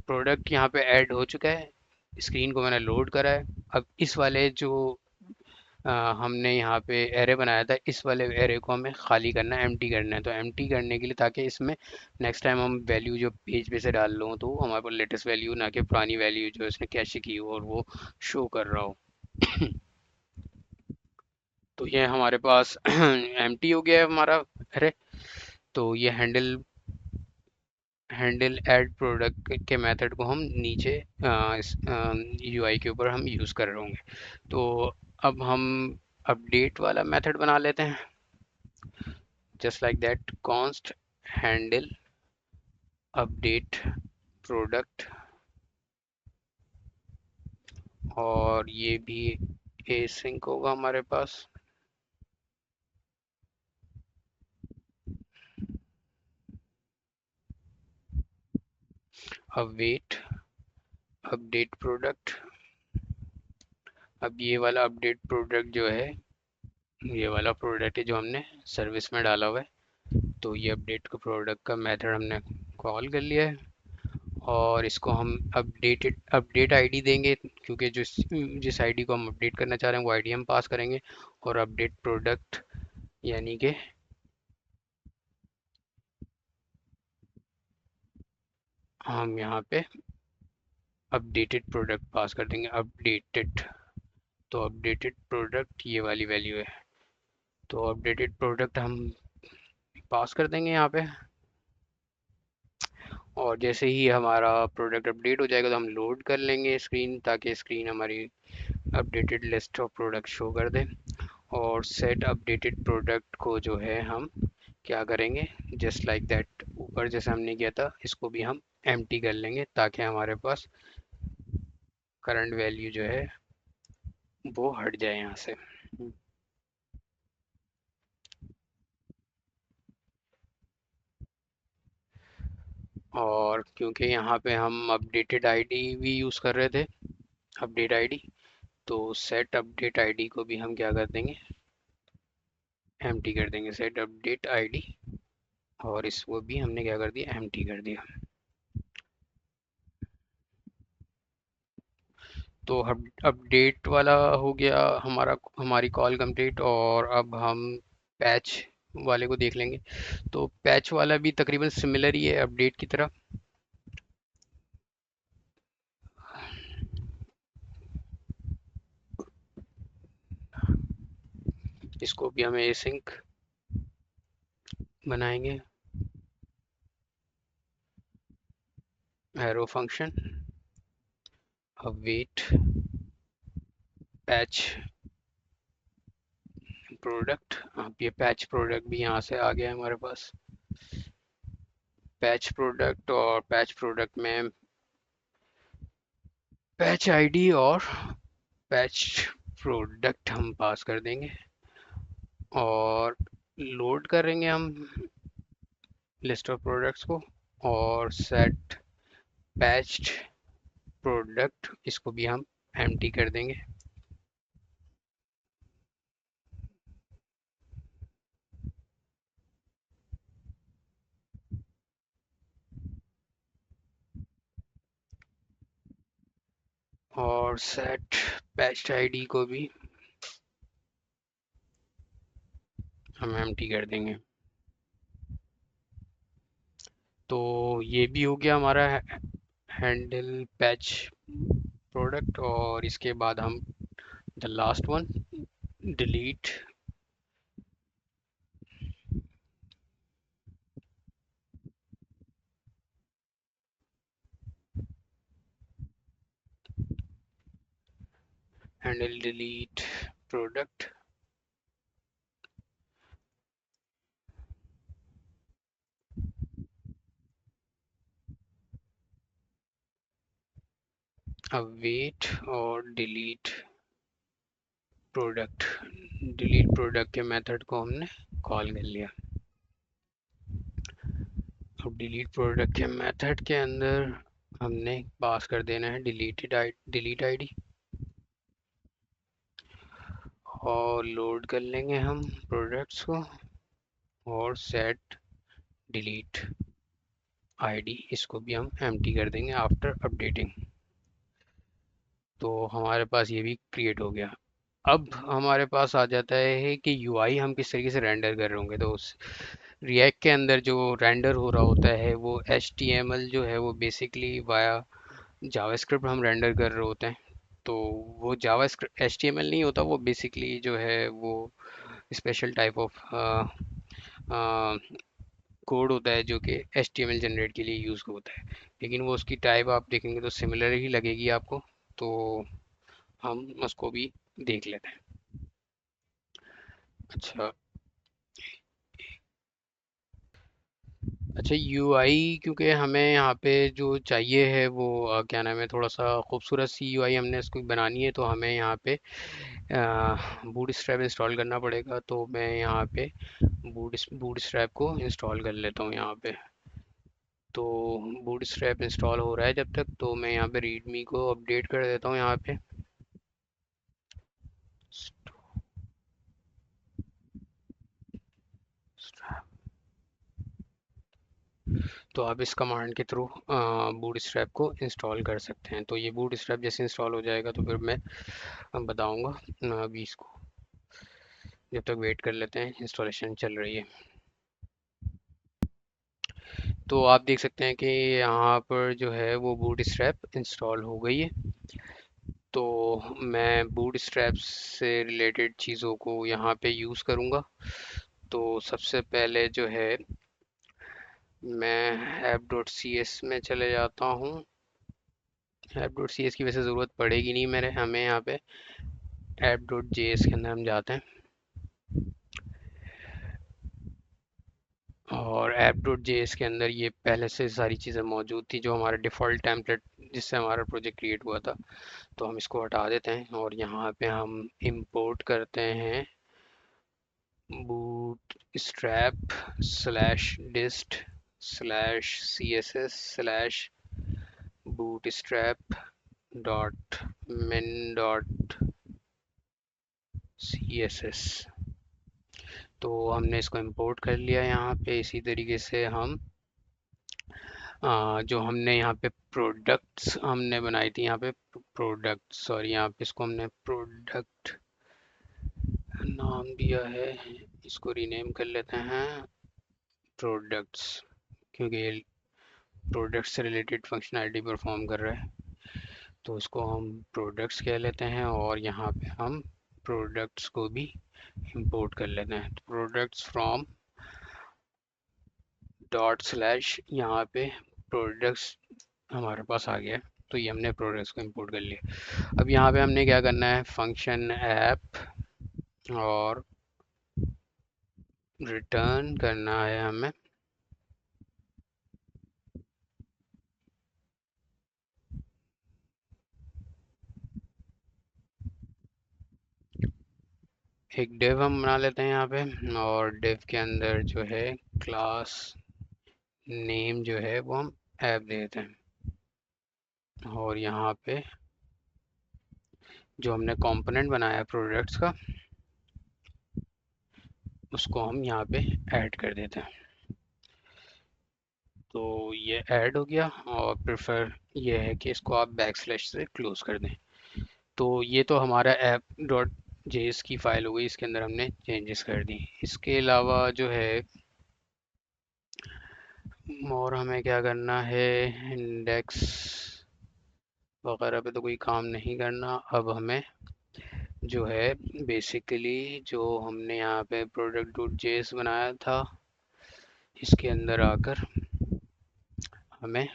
प्रोडक्ट यहाँ पे ऐड हो चुका है, स्क्रीन को मैंने लोड करा है, अब इस वाले जो हमने यहाँ पे एरे बनाया था इस वाले एरे को हमें खाली करना है, एम्प्टी करना है। तो एम्प्टी करने के लिए ताकि इसमें नेक्स्ट टाइम हम वैल्यू जो पेज पे से डाल लो तो हमारे पास लेटेस्ट वैल्यू ना कि पुरानी वैल्यू जो इसने कैश की हो और वो शो कर रहा हो। तो ये हमारे पास एम्प्टी हो गया है हमारा एरे। तो ये हैंडल हैंडल ऐड प्रोडक्ट के मेथड को हम नीचे इस यूआई के ऊपर हम यूज़ कर रहे होंगे। तो अब हम अपडेट वाला मेथड बना लेते हैं, just like that const handle update product, और ये भी async होगा हमारे पास। await update product। अब ये वाला अपडेट प्रोडक्ट जो है ये वाला प्रोडक्ट है जो हमने सर्विस में डाला हुआ है। तो ये अपडेट का प्रोडक्ट का मेथड हमने कॉल कर लिया है और इसको हम अपडेट आईडी देंगे, क्योंकि जिस आईडी को हम अपडेट करना चाह रहे हैं वो आईडी हम पास करेंगे। और अपडेट प्रोडक्ट यानी कि हम यहाँ पे अपडेटेड प्रोडक्ट पास कर देंगे, अपडेटेड। तो अपडेटेड प्रोडक्ट ये वाली वैल्यू है, तो अपडेटेड प्रोडक्ट हम पास कर देंगे यहाँ पे। और जैसे ही हमारा प्रोडक्ट अपडेट हो जाएगा तो हम लोड कर लेंगे स्क्रीन ताकि स्क्रीन हमारी updated list of product show कर दे। और सेट अपडेटेड प्रोडक्ट को जो है हम क्या करेंगे, जस्ट लाइक दैट ऊपर जैसे हमने किया था इसको भी हम एम्प्टी कर लेंगे ताकि हमारे पास करंट वैल्यू जो है वो हट जाए यहाँ से। और क्योंकि यहाँ पे हम अपडेटेड आईडी भी यूज़ कर रहे थे, अपडेट आईडी, तो सेट अपडेट आईडी को भी हम क्या कर देंगे, एम्प्टी कर देंगे, सेट अपडेट आईडी। और इसको भी हमने क्या कर दिया, एम्प्टी कर दिया। तो अपडेट वाला हो गया हमारी कॉल कंप्लीट। और अब हम पैच वाले को देख लेंगे। तो पैच वाला भी तकरीबन सिमिलर ही है अपडेट की तरह। इसको भी हमें एसिंक बनाएंगे, arrow function await patch product. अब ये पैच प्रोडक्ट भी यहाँ से आ गया है हमारे पास, पैच प्रोडक्ट। और पैच प्रोडक्ट में पैच आईडी और पैच प्रोडक्ट हम पास कर देंगे और लोड करेंगे हम लिस्ट ऑफ प्रोडक्ट्स को। और सेट पैच्ड प्रोडक्ट इसको भी हम एम्प्टी कर देंगे। और सेट पैच आईडी को भी हम एम्प्टी कर देंगे। तो ये भी हो गया हमारा हैंडल पैच प्रोडक्ट। और इसके बाद हम the last one delete handle delete product await और प्रोडक्ट डिलीट प्रोडक्ट के मेथड को हमने कॉल कर लिया। अब डिलीट प्रोडक्ट के मेथड के अंदर हमने पास कर देना है डिलीट आईडी और लोड कर लेंगे हम प्रोडक्ट्स को और सेट डिलीट आईडी इसको भी हम एम्प्टी कर देंगे आफ्टर अपडेटिंग। तो हमारे पास ये भी क्रिएट हो गया। अब हमारे पास आ जाता है कि यूआई हम किस तरीके से रेंडर कर रहे होंगे। तो उस रिएक्ट के अंदर जो रेंडर हो रहा होता है वो HTML जो है वो बेसिकली वाया जावास्क्रिप्ट हम रेंडर कर रहे होते हैं। तो वो जावास्क्रिप्ट HTML नहीं होता, वो बेसिकली जो है वो स्पेशल टाइप ऑफ कोड होता है जो कि HTML जनरेट के लिए यूज़ होता है। लेकिन वो उसकी टाइप आप देखेंगे तो सिमिलर ही लगेगी आपको। तो हम उसको भी देख लेते हैं। अच्छा, अच्छा यूआई क्योंकि हमें यहाँ पे जो चाहिए है वो क्या नाम है, थोड़ा सा खूबसूरत सी यूआई हमने इसको बनानी है। तो हमें यहाँ पे बूटस्ट्रैप इंस्टॉल करना पड़ेगा। तो मैं यहाँ पे बूटस्ट्रैप को इंस्टॉल कर लेता हूँ यहाँ पे। तो बूटस्ट्रैप इंस्टॉल हो रहा है जब तक, तो मैं यहाँ पे रीडमी को अपडेट कर देता हूँ यहाँ पे। तो आप इस कमांड के थ्रू बूटस्ट्रैप को इंस्टॉल कर सकते हैं। तो ये बूटस्ट्रैप जैसे इंस्टॉल हो जाएगा तो फिर मैं बताऊंगा। अभी इसको जब तक वेट कर लेते हैं, इंस्टॉलेशन चल रही है। तो आप देख सकते हैं कि यहाँ पर जो है वो बूटस्ट्रैप इंस्टॉल हो गई है। तो मैं बूटस्ट्रैप से रिलेटेड चीज़ों को यहाँ पे यूज़ करूँगा। तो सबसे पहले जो है मैं app.cs में चले जाता हूँ। app.cs की वैसे ज़रूरत पड़ेगी नहीं मेरे, हमें यहाँ पे app.js के अंदर हम जाते हैं और app.js के अंदर ये पहले से सारी चीज़ें मौजूद थी जो हमारा डिफ़ॉल्ट टेम्पलेट जिससे हमारा प्रोजेक्ट क्रिएट हुआ था। तो हम इसको हटा देते हैं और यहाँ पे हम इंपोर्ट करते हैं bootstrap slash dist slash css slash bootstrap dot min dot css। तो हमने इसको इंपोर्ट कर लिया यहाँ पे। इसी तरीके से हम जो हमने यहाँ पे प्रोडक्ट्स हमने बनाई थी यहाँ पे प्रोडक्ट सॉरी यहाँ पे इसको हमने प्रोडक्ट नाम दिया है, इसको रीनेम कर लेते हैं प्रोडक्ट्स, क्योंकि प्रोडक्ट से रिलेटेड फंक्शनैलिटी परफॉर्म कर रहा है। तो उसको हम प्रोडक्ट्स कह लेते हैं और यहाँ पे हम प्रोडक्ट्स को भी इंपोर्ट कर लेते हैं। प्रोडक्ट्स फ्रॉम डॉट स्लैश यहाँ पे प्रोडक्ट्स हमारे पास आ गया। तो ये हमने प्रोडक्ट्स को इंपोर्ट कर लिया। अब यहाँ पे हमने क्या करना है, फंक्शन ऐप और रिटर्न करना है हमें एक डिव हम बना लेते हैं यहाँ पे। और डिव के अंदर जो है क्लास नेम जो है वो हम ऐप दे देते हैं। और यहाँ पे जो हमने कंपोनेंट बनाया है प्रोडक्ट्स का उसको हम यहाँ पे ऐड कर देते हैं। तो ये ऐड हो गया और प्रेफर ये है कि इसको आप बैक स्लैश से क्लोज कर दें। तो ये तो हमारा ऐप डॉट जेएस की फाइल हो गई, इसके अंदर हमने चेंजेस कर दी। इसके अलावा जो है और हमें क्या करना है, इंडेक्स वगैरह पे तो कोई काम नहीं करना। अब हमें जो है बेसिकली जो हमने यहाँ पे प्रोडक्ट डॉट जेएस बनाया था, इसके अंदर आकर हमें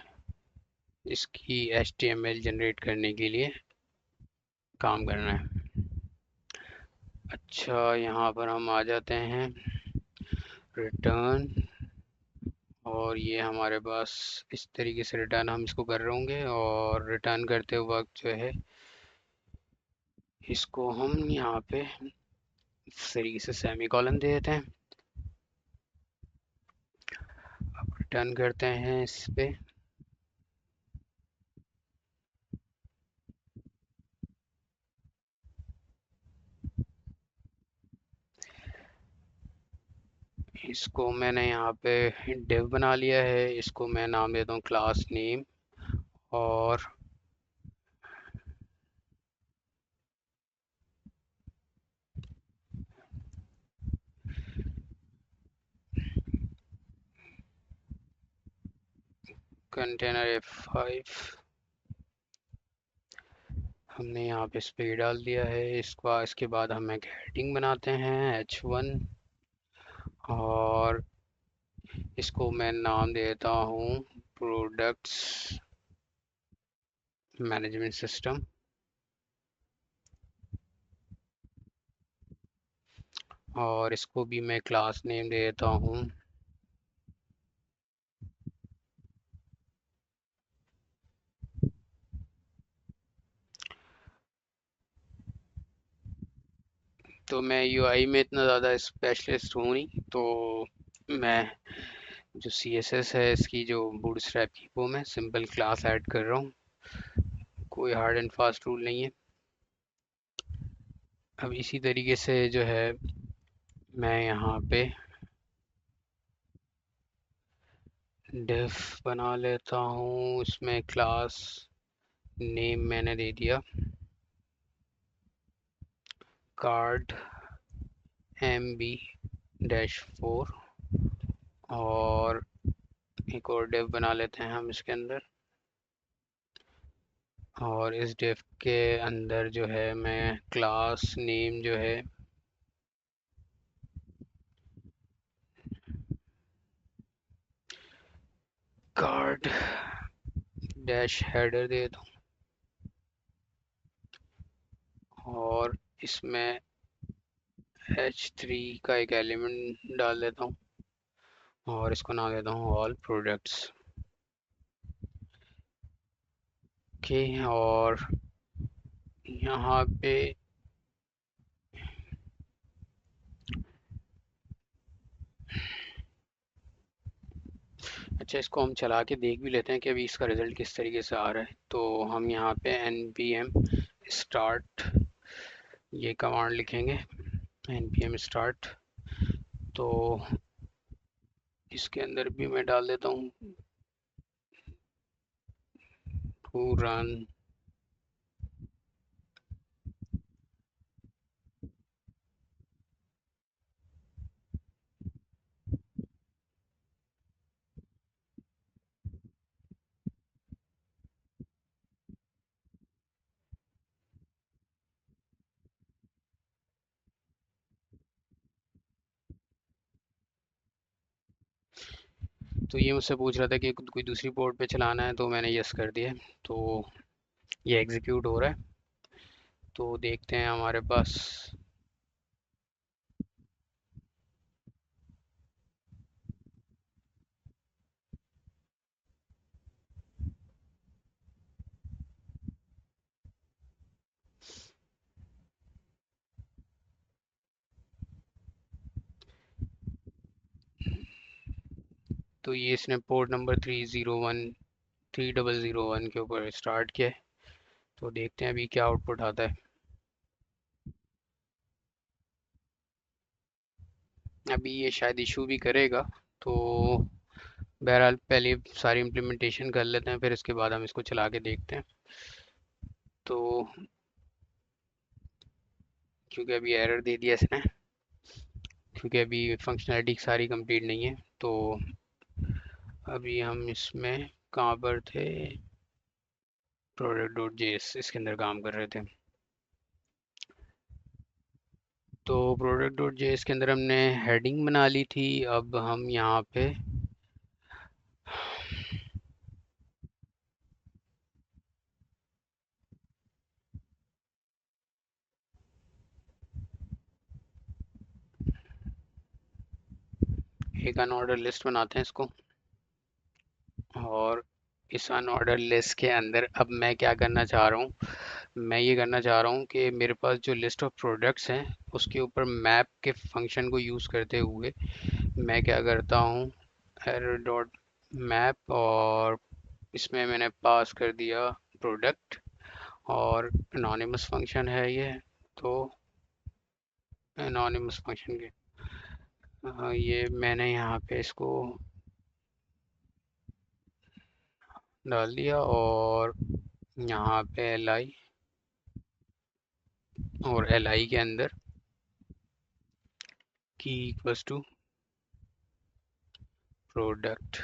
इसकी एचटीएमएल जनरेट करने के लिए काम करना है। अच्छा, यहाँ पर हम आ जाते हैं रिटर्न, और ये हमारे पास इस तरीके से रिटर्न हम इसको कर रहे होंगे। और रिटर्न करते वक्त जो है इसको हम यहाँ पे इस तरीके से सेमी कॉलन दे देते हैं। अब रिटर्न करते हैं इस पे, इसको मैंने यहाँ पे डिव बना लिया है, इसको मैं नाम देता हूँ क्लास नेम। और कंटेनर F5 हमने यहाँ पे स्पेस डाल दिया है। इसके बाद हम एक हेडिंग बनाते हैं H1, और इसको मैं नाम देता हूँ प्रोडक्ट्स मैनेजमेंट सिस्टम। और इसको भी मैं क्लास नेम दे देता हूँ तो मैं यूआई में इतना ज़्यादा स्पेशलिस्ट हूँ नहीं, तो मैं जो सीएसएस है इसकी जो बूटस्ट्रैप की, वो मैं सिंपल क्लास ऐड कर रहा हूँ, कोई हार्ड एंड फास्ट रूल नहीं है। अब इसी तरीके से जो है मैं यहाँ पे डिफ बना लेता हूँ, इसमें क्लास नेम मैंने दे दिया कार्ड MB-4। और एक और डिव बना लेते हैं हम इसके अंदर, और इस डिव के अंदर जो है मैं क्लास नेम जो है कार्ड डैश हेडर दे दूँ, और इसमें H3 का एक एलिमेंट डाल देता हूँ, और इसको नाम देता हूँ ऑल प्रोडक्ट्स। ओके, और यहाँ पे अच्छा, इसको हम चला के देख भी लेते हैं कि अभी इसका रिज़ल्ट किस तरीके से आ रहा है। तो हम यहाँ पे npm start ये कमांड लिखेंगे, npm start। तो इसके अंदर भी मैं डाल देता हूँ टू रन। तो ये मुझसे पूछ रहा था कि कोई दूसरी पोर्ट पे चलाना है, तो मैंने यस कर दिया। तो ये एग्जीक्यूट हो रहा है, तो देखते हैं हमारे पास। तो ये इसने पोर्ट नंबर 3001 के ऊपर स्टार्ट किया है। तो देखते हैं अभी क्या आउटपुट आता है। अभी ये शायद इशू भी करेगा, तो बहरहाल पहले सारी इम्प्लीमेंटेशन कर लेते हैं, फिर इसके बाद हम इसको चला के देखते हैं। तो क्योंकि अभी एरर दे दिया इसने, क्योंकि अभी फंक्शनैलिटी सारी कंप्लीट नहीं है। तो अभी हम इसमें कहाँ पर थे, प्रोडक्ट डॉट जेएस इसके अंदर काम कर रहे थे। तो प्रोडक्ट डॉट जेएस के अंदर हमने हेडिंग बना ली थी। अब हम यहाँ पे एक अनऑर्डर लिस्ट बनाते हैं इसको। और इस अनऑर्डर लिस्ट के अंदर अब मैं क्या करना चाह रहा हूँ, मैं ये करना चाह रहा हूँ कि मेरे पास जो लिस्ट ऑफ प्रोडक्ट्स हैं उसके ऊपर मैप के फंक्शन को यूज़ करते हुए मैं क्या करता हूँ, एरर डॉट मैप, और इसमें मैंने पास कर दिया प्रोडक्ट, और एनोनिमस फंक्शन है ये। तो एनोनिमस फंक्शन के ये मैंने यहाँ पे इसको डाल दिया, और यहाँ पे एल आई, और एल आई के अंदर की equals to product,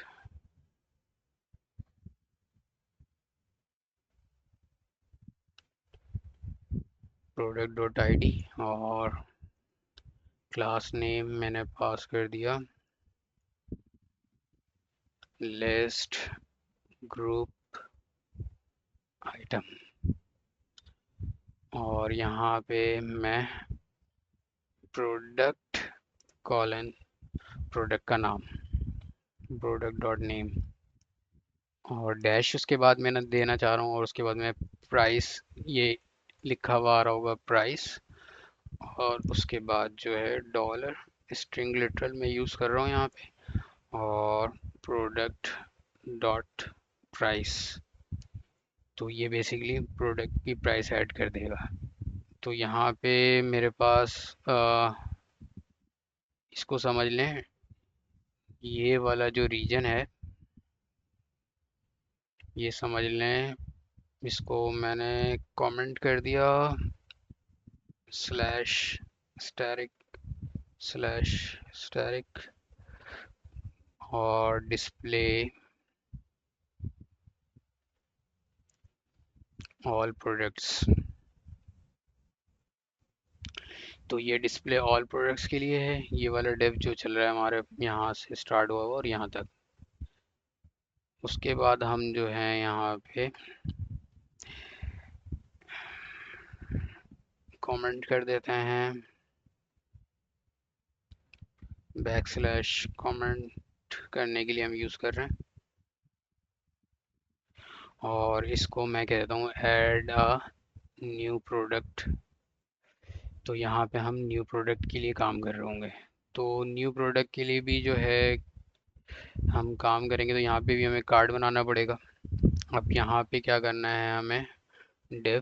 product dot I D, और क्लास नेम मैंने पास कर दिया लिस्ट ग्रुप आइटम, और यहाँ पे मैं प्रोडक्ट कॉलन प्रोडक्ट का नाम, प्रोडक्ट डॉट नेम, और डैश उसके बाद मैं देना चाह रहा हूँ, और उसके बाद मैं प्राइस, ये लिखा हुआ आ रहा होगा प्राइस, और उसके बाद जो है डॉलर, स्ट्रिंग लिटरल मैं यूज़ कर रहा हूँ यहाँ पे, और प्रोडक्ट डॉट प्राइस। तो ये बेसिकली प्रोडक्ट की प्राइस ऐड कर देगा। तो यहाँ पे मेरे पास इसको समझ लें, ये वाला जो रीजन है ये समझ लें, इसको मैंने कमेंट कर दिया स्लैश स्टैरिक स्लैश स्टैरिक, और डिस्प्ले ऑल प्रोडक्ट्स। तो ये डिस्प्ले ऑल प्रोडक्ट्स के लिए है, ये वाला डेव जो चल रहा है हमारे यहाँ से स्टार्ट हुआ हुआ और यहाँ तक। उसके बाद हम जो है यहाँ पे कमेंट कर देते हैं बैक स्लैश कमेंट करने के लिए हम यूज़ कर रहे हैं, और इसको मैं कहता हूँ ऐड अ न्यू प्रोडक्ट। तो यहाँ पे हम न्यू प्रोडक्ट के लिए काम कर रहे होंगे। तो न्यू प्रोडक्ट के लिए भी जो है हम काम करेंगे, तो यहाँ पे भी हमें कार्ड बनाना पड़ेगा। अब यहाँ पे क्या करना है हमें, डिव,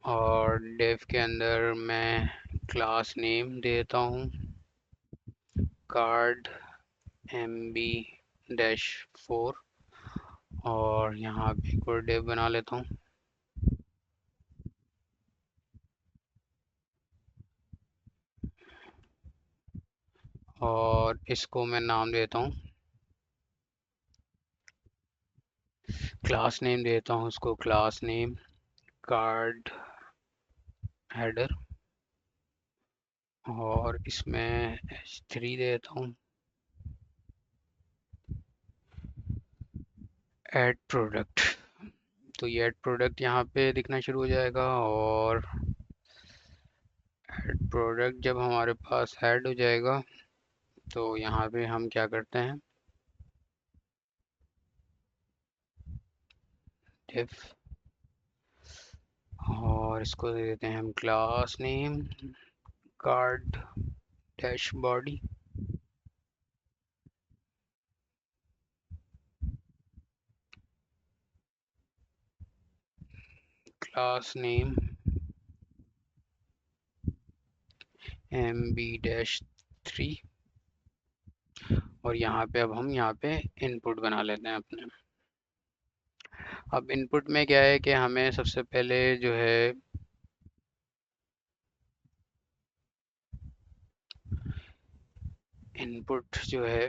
और डिव के अंदर मैं क्लास नेम देता हूँ कार्ड MB-4, और यहाँ पे एक और डिव बना लेता हूँ, और इसको मैं नाम देता हूँ, क्लास नेम देता हूँ उसको क्लास नेम कार्ड हेडर, और इसमें H3 देता हूँ ऐड प्रोडक्ट। तो ये ऐड प्रोडक्ट यहाँ पे दिखना शुरू हो जाएगा, और ऐड प्रोडक्ट जब हमारे पास ऐड हो जाएगा तो यहाँ पे हम क्या करते हैं, div, और इसको दे देते हैं हम class name card dash body, class name MB-3, और यहाँ पे अब हम यहाँ पे इनपुट बना लेते हैं अपने। अब इनपुट में क्या है कि हमें सबसे पहले जो है इनपुट जो है,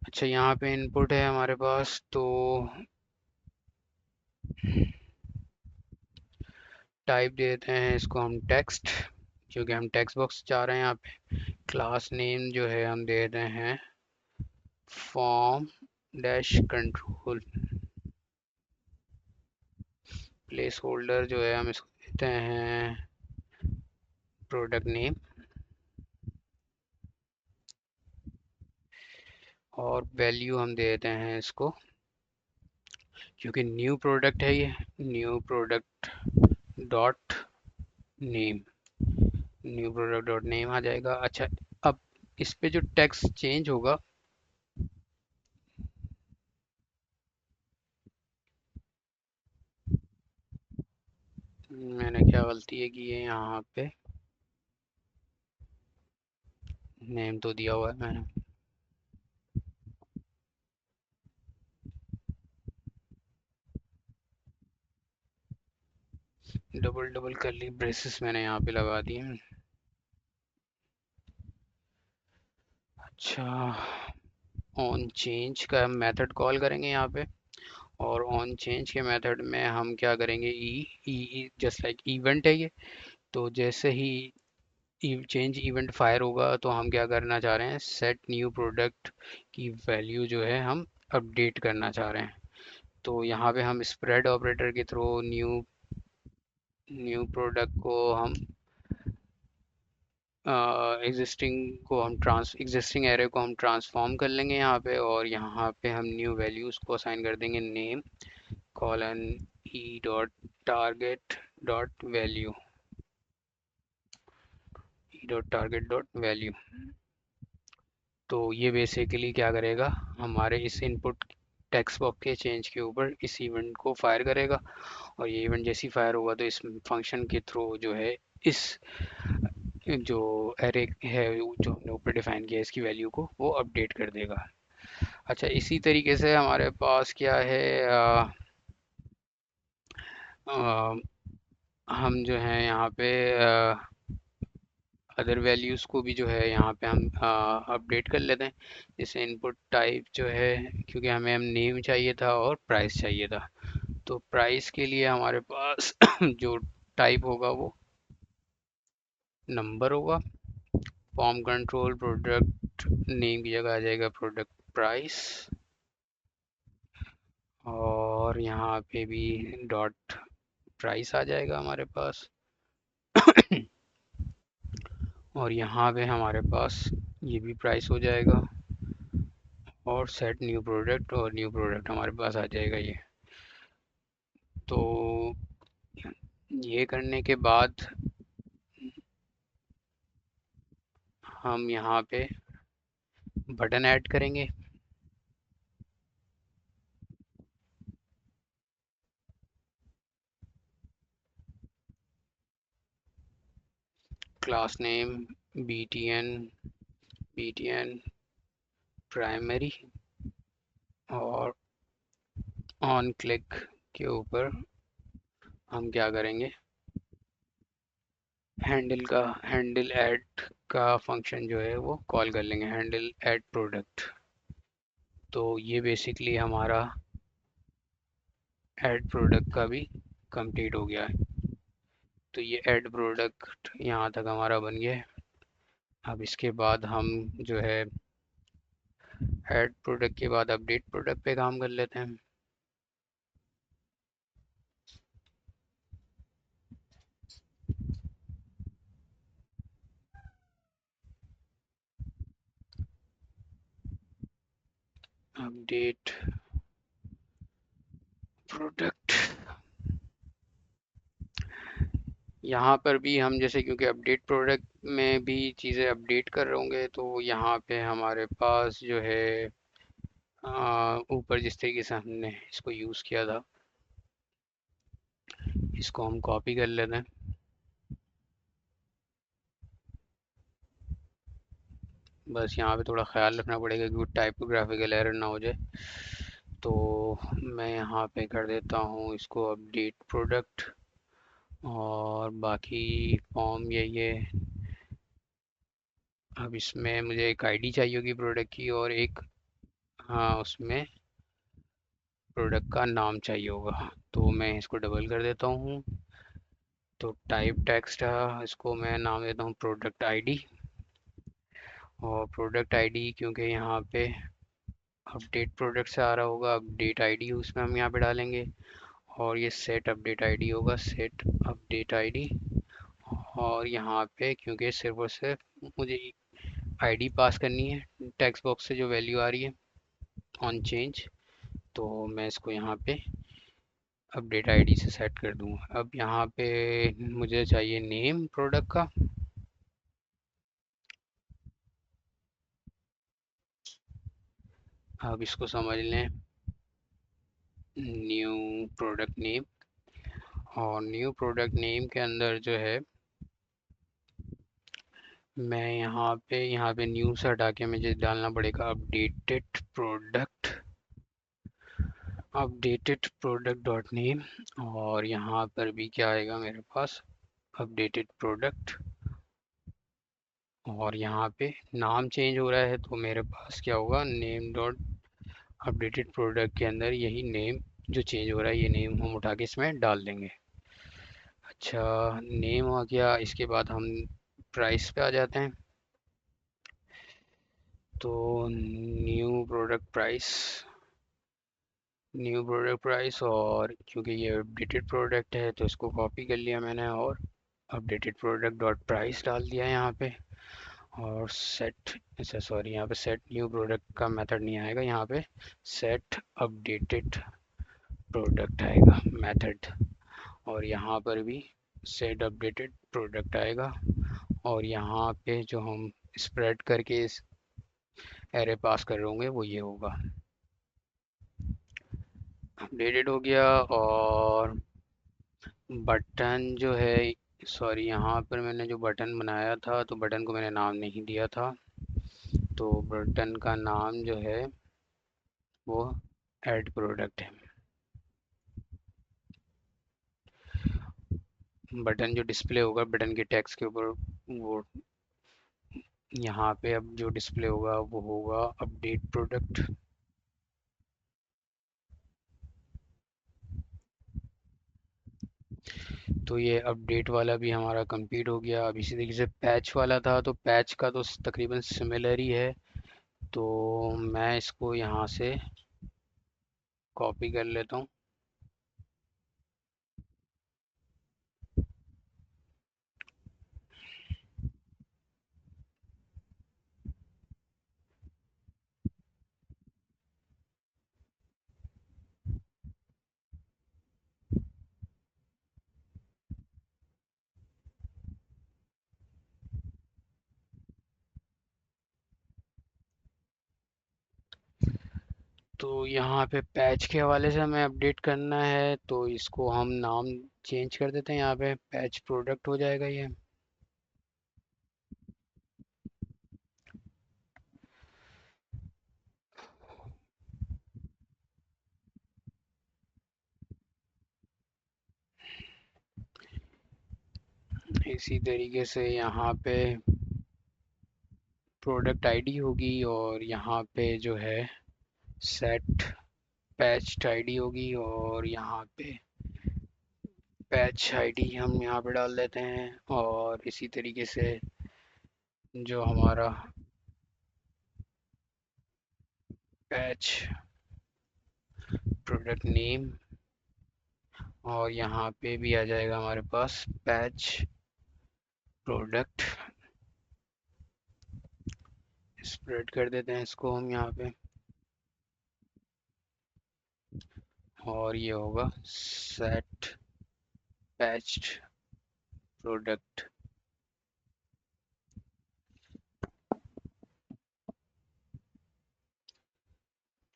अच्छा यहाँ पे इनपुट है हमारे पास, तो टाइप देते हैं इसको हम टेक्स्ट, क्योंकि हम टेक्स्ट बॉक्स चाह रहे हैं यहाँ पे। क्लास नेम जो है हम दे रहे हैं form dash control. Place holder जो है हम इसको देते हैं प्रोडक्ट नेम, और वैल्यू हम देते हैं इसको, क्योंकि न्यू प्रोडक्ट है ये, new product dot name, new product dot name आ जाएगा। अच्छा, अब इस पे जो टेक्स्ट चेंज होगा, मैंने क्या गलती है की है यहाँ पे, नेम तो दिया हुआ है मैंने, डबल डबल कर्ली ब्रेसेस मैंने यहाँ पे लगा दिए। अच्छा, ऑन चेंज का हम मेथड कॉल करेंगे यहाँ पे, और ऑन चेंज के मेथड में हम क्या करेंगे, ई जस्ट लाइक इवेंट है ये, तो जैसे ही चेंज इवेंट फायर होगा तो हम क्या करना चाह रहे हैं, सेट न्यू प्रोडक्ट की वैल्यू जो है हम अपडेट करना चाह रहे हैं। तो यहाँ पे हम स्प्रेड ऑपरेटर के थ्रू न्यू न्यू प्रोडक्ट को हम एग्जिस्टिंग एरे को हम ट्रांसफॉर्म कर लेंगे यहाँ पे, और यहाँ पे हम न्यू वैल्यूज को असाइन कर देंगे name colon E dot target dot value, E dot target dot value. तो ये बेसिकली क्या करेगा, हमारे इस इनपुट टेक्स्ट बॉक्स के चेंज के ऊपर इस इवेंट को फायर करेगा, और ये इवेंट जैसी फायर होगा तो इस फंक्शन के थ्रू जो है इस जो एरे है जो हमने ऊपर डिफाइन किया है इसकी वैल्यू को वो अपडेट कर देगा। अच्छा, इसी तरीके से हमारे पास क्या है, अ, हम जो है यहाँ पे अदर वैल्यूज़ को भी जो है यहाँ पे हम अपडेट कर लेते हैं। जैसे इनपुट टाइप जो है, क्योंकि हमें हम नेम चाहिए था और प्राइस चाहिए था, तो प्राइस के लिए हमारे पास जो टाइप होगा वो नंबर होगा। फॉर्म कंट्रोल प्रोडक्ट नेम की जगह आ जाएगा प्रोडक्ट प्राइस, और यहाँ पे भी डॉट प्राइस आ जाएगा हमारे पास, और यहाँ पे हमारे पास ये भी प्राइस हो जाएगा, और सेट न्यू प्रोडक्ट, और न्यू प्रोडक्ट हमारे पास आ जाएगा ये। तो ये करने के बाद हम यहाँ पे बटन ऐड करेंगे। Class name btn btn primary, और ऑन क्लिक के ऊपर हम क्या करेंगे, हैंडल ऐड का फंक्शन जो है वो कॉल कर लेंगे, हैंडल ऐड प्रोडक्ट। तो ये बेसिकली हमारा ऐड प्रोडक्ट का भी कंप्लीट हो गया है। तो ये ऐड प्रोडक्ट यहाँ तक हमारा बन गया है। अब इसके बाद हम जो है ऐड प्रोडक्ट के बाद अपडेट प्रोडक्ट पे काम कर लेते हैं। अपडेट प्रोडक्ट, यहाँ पर भी हम जैसे, क्योंकि अपडेट प्रोडक्ट में भी चीज़ें अपडेट कर रहे होंगे, तो यहाँ पे हमारे पास जो है ऊपर जिस तरीके से हमने इसको यूज़ किया था इसको हम कॉपी कर लेते हैं। बस यहाँ पे थोड़ा ख्याल रखना पड़ेगा कि टाइपोग्राफिकल एरर ना हो जाए। तो मैं यहाँ पे कर देता हूँ इसको अपडेट प्रोडक्ट, और बाकी फॉर्म यही है। अब इसमें मुझे एक आईडी चाहिए होगी प्रोडक्ट की, और एक, हाँ, उसमें प्रोडक्ट का नाम चाहिए होगा। तो मैं इसको डबल कर देता हूँ। तो टाइप टेक्स्ट है, इसको मैं नाम देता हूँ प्रोडक्ट आईडी। और प्रोडक्ट आईडी क्योंकि यहाँ पे अपडेट प्रोडक्ट से आ रहा होगा, अपडेट आईडी उसमें हम यहाँ पे डालेंगे। और ये सेट अपडेट आईडी होगा, सेट अपडेट आईडी। और यहाँ पे क्योंकि सिर्फ और सिर्फ मुझे आईडी पास करनी है टेक्स्ट बॉक्स से जो वैल्यू आ रही है ऑन चेंज, तो मैं इसको यहाँ पे अपडेट आईडी से सेट कर दूँगा। अब यहाँ पे मुझे चाहिए नेम प्रोडक्ट का। अब इसको समझ लें, न्यू प्रोडक्ट नेम। और न्यू प्रोडक्ट नेम के अंदर जो है, मैं यहाँ पे न्यू से हटा के मुझे डालना पड़ेगा अपडेटेड प्रोडक्ट डॉट नेम। और यहाँ पर भी क्या आएगा मेरे पास, अपडेटेड प्रोडक्ट। और यहाँ पे नाम चेंज हो रहा है तो मेरे पास क्या होगा, नेम डॉट अपडेटेड प्रोडक्ट के अंदर यही नेम जो चेंज हो रहा है, ये नेम हम उठा के इसमें डाल देंगे। अच्छा, नेम हो गया। इसके बाद हम प्राइस पे आ जाते हैं। तो न्यू प्रोडक्ट प्राइस, और क्योंकि ये अपडेटेड प्रोडक्ट है तो इसको कॉपी कर लिया मैंने, और अपडेटेड प्रोडक्ट डॉट प्राइस डाल दिया यहाँ पे। और सेट, अच्छा सॉरी, यहाँ पे सेट न्यू प्रोडक्ट का मेथड नहीं आएगा, यहाँ पे सेट अपडेटेड प्रोडक्ट आएगा मेथड। और यहाँ पर भी सेट अपडेटेड प्रोडक्ट आएगा। और यहाँ पे जो हम स्प्रेड करके इस एरे पास कर रहे होंगे वो ये होगा। अपडेटेड हो गया। और बटन जो है, सॉरी, यहाँ पर मैंने जो बटन बनाया था तो बटन को मैंने नाम नहीं दिया था। तो बटन का नाम जो है वो ऐड प्रोडक्ट है। बटन जो डिस्प्ले होगा बटन के टेक्स्ट के ऊपर, वो यहाँ पे अब जो डिस्प्ले होगा वो होगा अपडेट प्रोडक्ट। तो ये अपडेट वाला भी हमारा कंप्लीट हो गया। अब इसी तरीके से पैच वाला था, तो पैच का तो तकरीबन सिमिलर ही है। तो मैं इसको यहाँ से कॉपी कर लेता हूँ। तो यहाँ पे पैच के हवाले से हमें अपडेट करना है, तो इसको हम नाम चेंज कर देते हैं, यहाँ पे पैच प्रोडक्ट हो जाएगा ये। इसी तरीके से यहाँ पे प्रोडक्ट आईडी होगी, और यहाँ पे जो है सेट पैच आईडी होगी। और यहाँ पे पैच आईडी हम यहाँ पे डाल देते हैं। और इसी तरीके से जो हमारा पैच प्रोडक्ट नेम, और यहाँ पे भी आ जाएगा हमारे पास पैच प्रोडक्ट। स्प्रेड कर देते हैं इसको हम यहाँ पे। और ये होगा सेट पैच्ड प्रोडक्ट।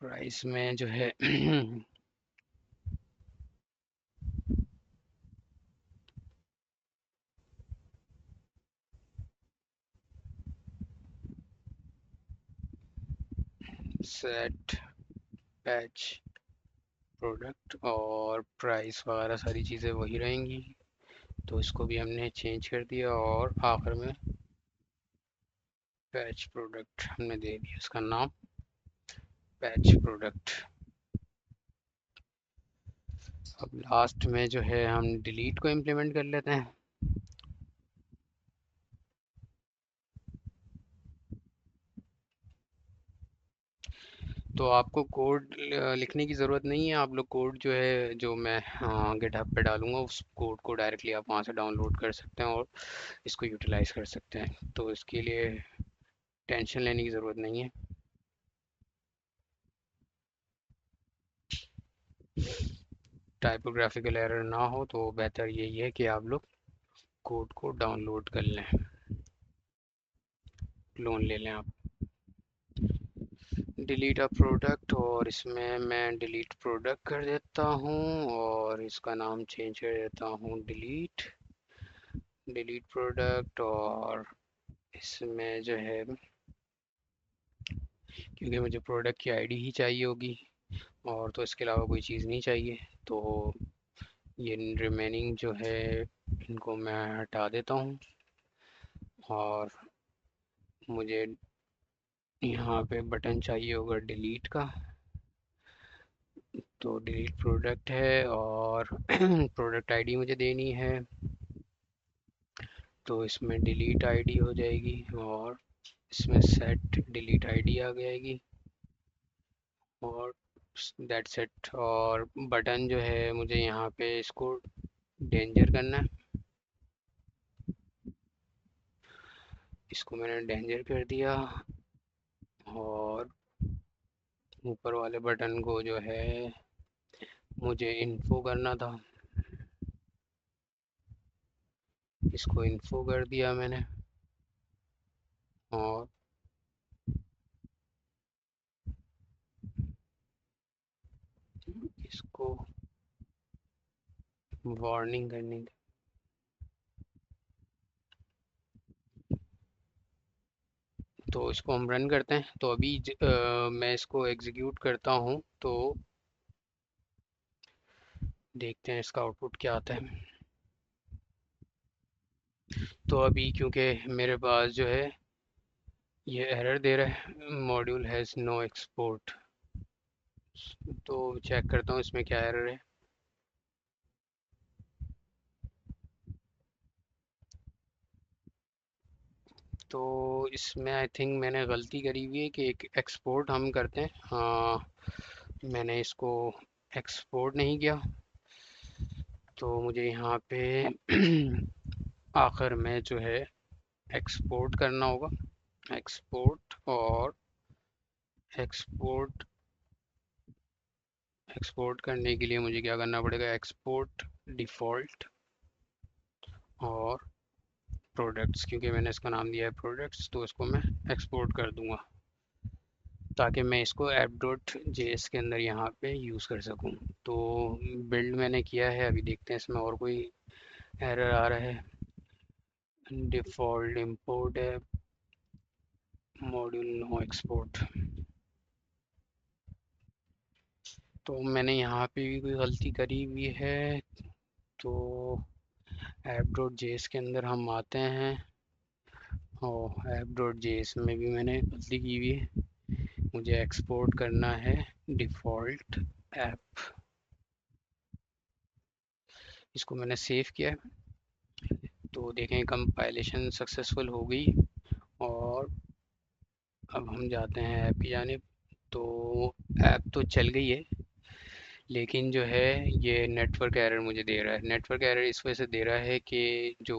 प्राइस में जो है सेट पैच प्रोडक्ट और प्राइस वगैरह सारी चीज़ें वही रहेंगी। तो इसको भी हमने चेंज कर दिया और आखिर में पैच प्रोडक्ट हमने दे दिया इसका नाम, पैच प्रोडक्ट। अब लास्ट में जो है हम डिलीट को इम्प्लीमेंट कर लेते हैं। तो आपको कोड लिखने की ज़रूरत नहीं है। आप लोग कोड जो है, जो मैं गिटहब पे डालूंगा, उस कोड को डायरेक्टली आप वहाँ से डाउनलोड कर सकते हैं और इसको यूटिलाइज कर सकते हैं। तो इसके लिए टेंशन लेने की ज़रूरत नहीं है। टाइपोग्राफिकल एरर ना हो तो बेहतर यही है कि आप लोग कोड को डाउनलोड कर लें, क्लोन ले लें आप। डिलीट अ प्रोडक्ट, और इसमें मैं डिलीट प्रोडक्ट कर देता हूँ और इसका नाम चेंज कर देता हूँ डिलीट, डिलीट प्रोडक्ट। और इसमें जो है, क्योंकि मुझे प्रोडक्ट की आईडी ही चाहिए होगी और तो इसके अलावा कोई चीज़ नहीं चाहिए, तो ये रिमेनिंग जो है इनको मैं हटा देता हूँ। और मुझे यहाँ पे बटन चाहिए होगा डिलीट का, तो डिलीट प्रोडक्ट है और प्रोडक्ट आईडी मुझे देनी है, तो इसमें डिलीट आईडी हो जाएगी और इसमें सेट डिलीट आईडी आ जाएगी और दैट्स इट। और बटन जो है मुझे यहाँ पे इसको डेंजर करना है, इसको मैंने डेंजर कर दिया। और ऊपर वाले बटन को जो है मुझे इन्फो करना था, इसको इन्फो कर दिया मैंने। और इसको वार्निंग करनी, तो इसको हम रन करते हैं। तो अभी मैं इसको एग्जीक्यूट करता हूँ, तो देखते हैं इसका आउटपुट क्या आता है। तो अभी क्योंकि मेरे पास जो है ये एरर दे रहा है, मॉड्यूल हैज़ नो एक्सपोर्ट, तो चेक करता हूँ इसमें क्या एरर है। तो इसमें आई थिंक मैंने गलती करी हुई है कि एक एक्सपोर्ट हम करते हैं, हाँ, मैंने इसको एक्सपोर्ट नहीं किया। तो मुझे यहाँ पे आखिर में जो है एक्सपोर्ट करना होगा, एक्सपोर्ट। और एक्सपोर्ट एक्सपोर्ट करने के लिए मुझे क्या करना पड़ेगा, एक्सपोर्ट डिफ़ॉल्ट और प्रोडक्ट्स, क्योंकि मैंने इसका नाम दिया है प्रोडक्ट्स, तो इसको मैं एक्सपोर्ट कर दूंगा ताकि मैं इसको ऐप डॉट जेएस के अंदर यहाँ पे यूज़ कर सकूँ। तो बिल्ड मैंने किया है, अभी देखते हैं इसमें और कोई एरर आ रहा है। डिफ़ॉल्ट इंपोर्ट है, मॉड्यूल नो एक्सपोर्ट। तो मैंने यहाँ पे भी कोई गलती करी हुई है। तो ऐप डॉट जेएस के अंदर हम आते हैं और ऐप डॉट जेएस में भी मैंने गलती की हुई है, मुझे एक्सपोर्ट करना है डिफ़ॉल्ट ऐप। इसको मैंने सेव किया है, तो देखें कंपाइलेशन सक्सेसफुल हो गई। और अब हम जाते हैं ऐप की जानिब। तो ऐप तो चल गई है, लेकिन जो है ये नेटवर्क एरर मुझे दे रहा है। नेटवर्क एरर इस वजह से दे रहा है कि जो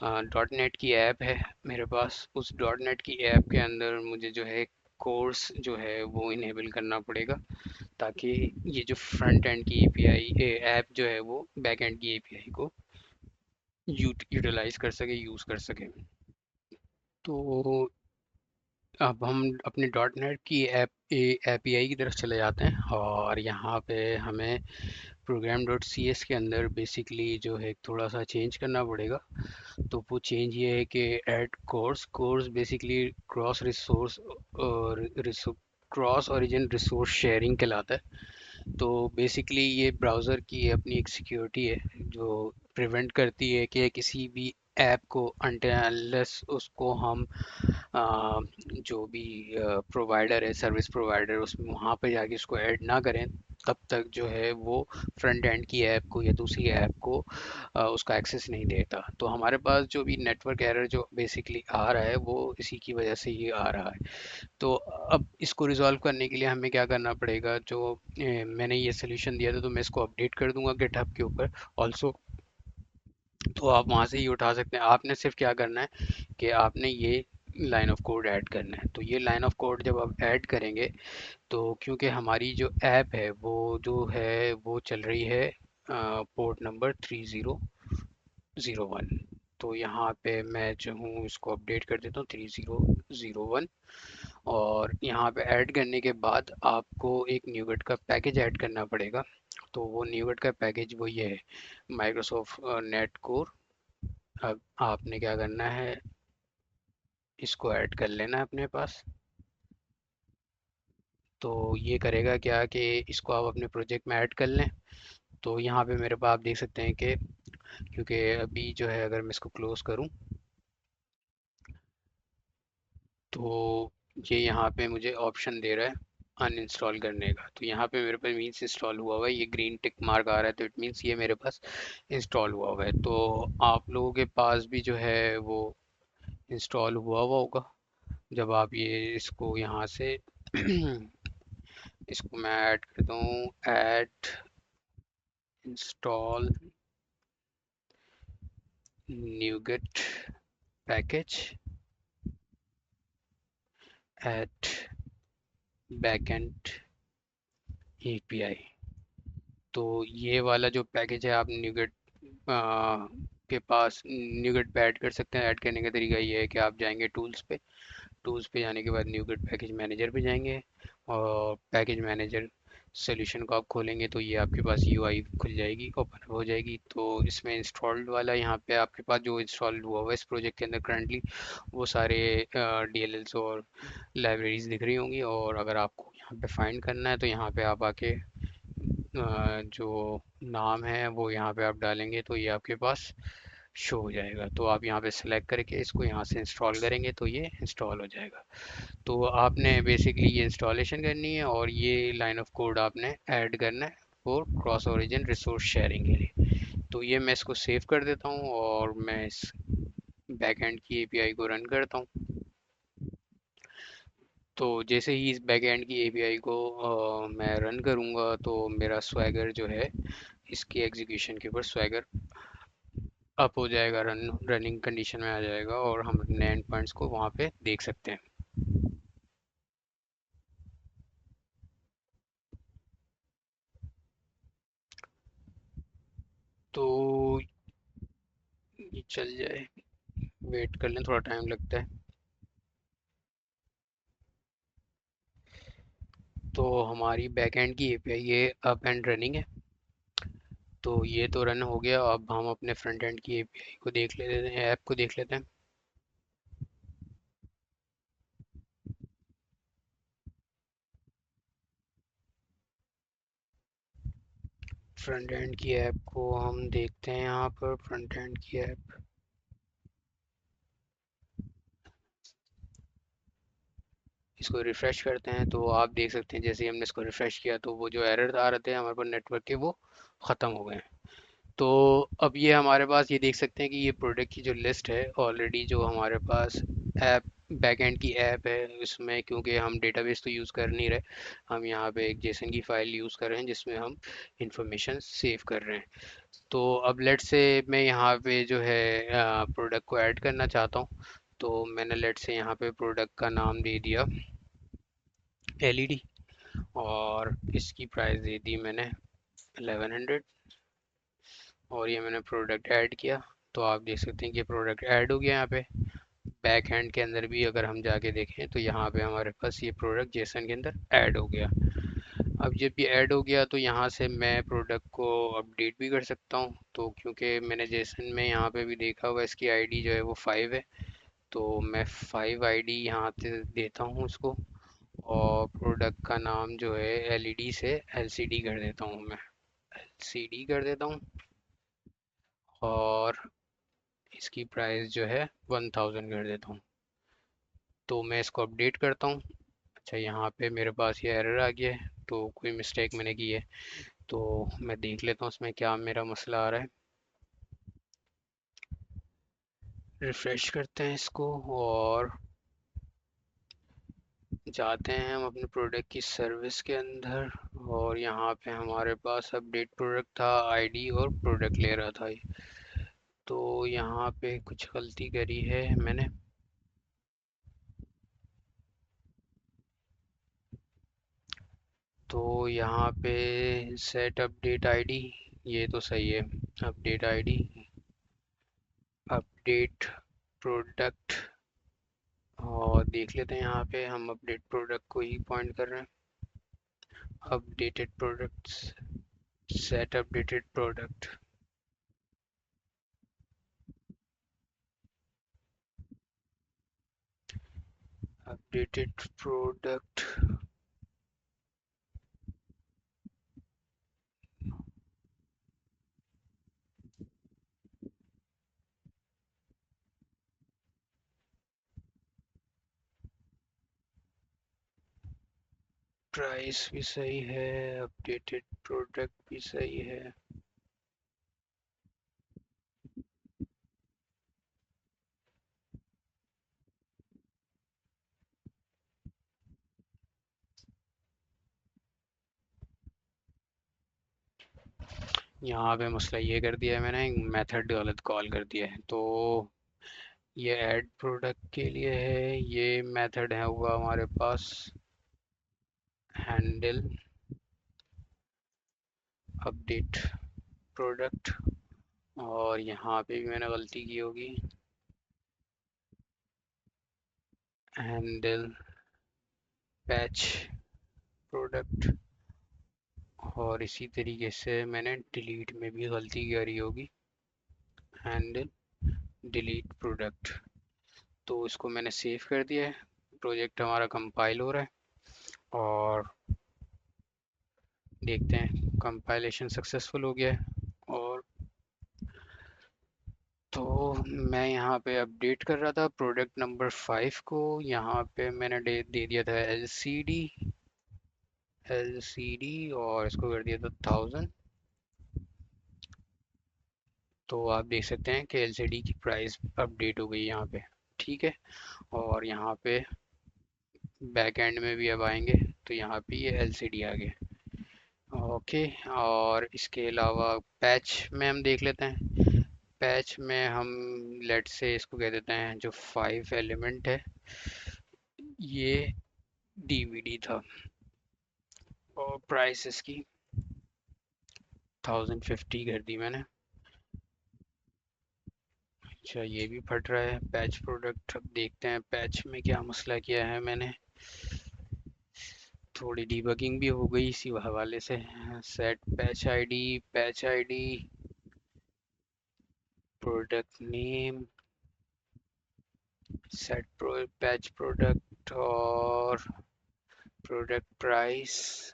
डॉट नेट की ऐप है मेरे पास, उस डॉट नेट की ऐप के अंदर मुझे जो है कोर्स जो है वो इनेबल करना पड़ेगा, ताकि ये जो फ्रंट एंड की एपीआई ऐप जो है वो बैक एंड की एपीआई को यूटिलाइज कर सके, यूज़ कर सके। तो अब हम अपने डॉट नेट की एपीआई की तरफ चले जाते हैं और यहाँ पे हमें प्रोग्राम डॉट सी एस के अंदर बेसिकली जो है थोड़ा सा चेंज करना पड़ेगा। तो वो चेंज ये है कि add course, course basically cross resource cross origin resource sharing कहलाता है। तो बेसिकली ये ब्राउज़र की अपनी एक सिक्योरिटी है जो प्रिवेंट करती है कि किसी भी ऐप को अनटिल अनलेस उसको हम आ, जो भी प्रोवाइडर है, सर्विस प्रोवाइडर, उसमें वहाँ पे जाके उसको ऐड ना करें, तब तक जो है वो फ्रंट एंड की ऐप को या दूसरी ऐप को उसका एक्सेस नहीं देता। तो हमारे पास जो भी नेटवर्क एरर जो बेसिकली आ रहा है वो इसी की वजह से ये आ रहा है। तो अब इसको रिजॉल्व करने के लिए हमें क्या करना पड़ेगा, जो मैंने ये सोल्यूशन दिया था तो मैं इसको अपडेट कर दूंगा गिटहब के ऊपर ऑल्सो। तो आप वहाँ से ही उठा सकते हैं। आपने सिर्फ क्या करना है कि आपने ये लाइन ऑफ कोड ऐड करना है। तो ये लाइन ऑफ कोड जब आप ऐड करेंगे, तो क्योंकि हमारी जो ऐप है वो जो है वो चल रही है पोर्ट नंबर 3001। तो यहाँ पे मैं जो हूँ इसको अपडेट कर देता हूँ 3001। और यहाँ पे ऐड करने के बाद आपको एक न्यूगेट का पैकेज ऐड करना पड़ेगा। तो वो न्यूगेट का पैकेज वो ये है, माइक्रोसॉफ्ट नेट कोर। अब आपने क्या करना है, इसको ऐड कर लेना है अपने पास। तो ये करेगा क्या कि इसको आप अपने प्रोजेक्ट में ऐड कर लें। तो यहाँ पे मेरे पास आप देख सकते हैं कि क्योंकि अभी जो है अगर मैं इसको क्लोज करूँ तो ये यहाँ पे मुझे ऑप्शन दे रहा है अनइंस्टॉल करने का। तो यहाँ पे मेरे पास मीन्स इंस्टॉल हुआ हुआ है, ये ग्रीन टिक मार्क आ रहा है, तो इट मीन्स ये मेरे पास इंस्टॉल हुआ हुआ है। तो आप लोगों के पास भी जो है वो इंस्टॉल हुआ हुआ होगा। जब आप ये इसको यहाँ से इसको मैं ऐड कर दूँ, add install NuGet package at backend API. तो ये वाला जो पैकेज है आप न्यूगेट के पास न्यूगेट पे ऐड कर सकते हैं। ऐड करने का तरीका ये है कि आप जाएंगे टूल्स पे, टूल्स पे जाने के बाद न्यूगेट पैकेज मैनेजर पे जाएंगे, और पैकेज मैनेजर सोल्यूशन को आप खोलेंगे तो ये आपके पास यूआई खुल जाएगी, ओपन हो जाएगी। तो इसमें इंस्टॉल्ड वाला यहाँ पे आपके पास जो इंस्टॉल हुआ हुआ है इस प्रोजेक्ट के अंदर करंटली, वो सारे डीएलएल्स और लाइब्रेरीज दिख रही होंगी। और अगर आपको यहाँ पे फाइंड करना है तो यहाँ पे आप आके जो नाम है वो यहाँ पे आप डालेंगे तो ये आपके पास शो हो जाएगा। तो आप यहाँ पे सेलेक्ट करके इसको यहाँ से इंस्टॉल करेंगे तो ये इंस्टॉल हो जाएगा। तो आपने बेसिकली ये इंस्टॉलेशन करनी है और ये लाइन ऑफ कोड आपने ऐड करना है for cross origin resource sharing के लिए। तो ये मैं इसको सेव कर देता हूँ और मैं इस बैकएंड की एपीआई को रन करता हूँ। तो जैसे ही इस बैकएंड की एपीआई को मैं रन करूँगा तो मेरा स्वैगर जो है इसके एग्जीक्यूशन के ऊपर स्वैगर अप हो जाएगा, रनिंग कंडीशन में आ जाएगा और हम अपने एंड पॉइंट्स को वहाँ पे देख सकते हैं। तो ये चल जाए, वेट कर लें, थोड़ा टाइम लगता है। तो हमारी बैकएंड की एपीआई ये अप एंड रनिंग है। तो ये तो रन हो गया, अब हम अपने फ्रंट एंड की एपीआई को देख लेते हैं, ऐप को देख लेते हैं। फ्रंट एंड की ऐप को हम देखते हैं, यहाँ पर फ्रंट एंड की ऐप इसको रिफ़्रेश करते हैं तो आप देख सकते हैं जैसे ही हमने इसको रिफ़्रेश किया तो वो जो एरर आ रहे थे हमारे पास नेटवर्क के वो ख़त्म हो गए हैं। तो अब ये हमारे पास ये देख सकते हैं कि ये प्रोडक्ट की जो लिस्ट है ऑलरेडी जो हमारे पास ऐप बैकएंड की ऐप है इसमें, क्योंकि हम डेटाबेस तो यूज़ कर नहीं रहे, हम यहाँ पे एक जेसन की फ़ाइल यूज़ कर रहे हैं जिसमें हम इंफॉर्मेशन सेव कर रहे हैं। तो अब लेट से मैं यहाँ पे जो है प्रोडक्ट को ऐड करना चाहता हूँ। तो मैंने लेट से यहाँ पे प्रोडक्ट का नाम दे दिया एलईडी, और इसकी प्राइस दे दी मैंने 1100, और ये मैंने प्रोडक्ट ऐड किया। तो आप देख सकते हैं कि प्रोडक्ट ऐड हो गया यहाँ पे। बैक हैंड के अंदर भी अगर हम जाके देखें तो यहाँ पे हमारे पास ये प्रोडक्ट जेसन के अंदर ऐड हो गया। अब जब ये ऐड हो गया तो यहाँ से मैं प्रोडक्ट को अपडेट भी कर सकता हूँ। तो क्योंकि मैंने जेसन में यहाँ पे भी देखा हुआ इसकी आईडी जो है वो 5 है, तो मैं 5 आईडी यहाँ से देता हूँ उसको। और प्रोडक्ट का नाम जो है एलईडी से एलसीडी कर देता हूँ मैं। एलसीडी कर देता हूँ। और इसकी प्राइस जो है 1000 कर देता हूँ। तो मैं इसको अपडेट करता हूँ। अच्छा, यहाँ पे मेरे पास ये एरर आ गया है, तो कोई मिस्टेक मैंने की है। तो मैं देख लेता हूँ उसमें क्या मेरा मसला आ रहा है। रिफ्रेश करते हैं इसको और जाते हैं हम अपने प्रोडक्ट की सर्विस के अंदर। और यहाँ पे हमारे पास अपडेट प्रोडक्ट था, आईडी और प्रोडक्ट ले रहा था ये। तो यहाँ पे कुछ गलती करी है मैंने। तो यहाँ पे सेट अपडेट आईडी, ये तो सही है। Update ID, update product. और देख लेते हैं, यहाँ पे हम अपडेट प्रोडक्ट को ही पॉइंट कर रहे हैं। Updated products, set updated product. Updated product. Price भी सही है, अपडेटेड प्रोडक्ट भी सही है। यहाँ पे मसला ये कर दिया है मैंने, मेथड गलत कॉल कर दिया है। तो ये ऐड प्रोडक्ट के लिए है, ये मेथड है हुआ हमारे पास हैंडल अपडेट प्रोडक्ट। और यहाँ पे भी मैंने गलती की होगी, हैंडल पैच प्रोडक्ट। और इसी तरीके से मैंने डिलीट में भी गलती करी होगी, हैंडल डिलीट प्रोडक्ट। तो इसको मैंने सेव कर दिया है। प्रोजेक्ट हमारा कंपाइल हो रहा है और देखते हैं कंपाइलेशन सक्सेसफुल हो गया है। और तो मैं यहाँ पे अपडेट कर रहा था प्रोडक्ट नंबर 5 को। यहाँ पे मैंने दे दिया था एलसीडी, एलसीडी और इसको कर दिया था 1000। तो आप देख सकते हैं कि एलसीडी की प्राइस अपडेट हो गई यहाँ पे। ठीक है। और यहाँ पे बैक एंड में भी अब आएंगे तो यहाँ पे ये एलसीडी आ गया। ओके। और इसके अलावा पैच में हम देख लेते हैं। पैच में हम लेट से इसको कह देते हैं जो 5 एलिमेंट है, ये डीवीडी था। और प्राइस इसकी 1050 कर दी मैंने। अच्छा, ये भी फट रहा है पैच प्रोडक्ट। अब देखते हैं पैच में क्या मसला किया है मैंने। थोड़ी डीबगिंग भी हो गई इसी हवाले से। Set patch ID, product name, set patch product और प्रोडक्ट प्राइस।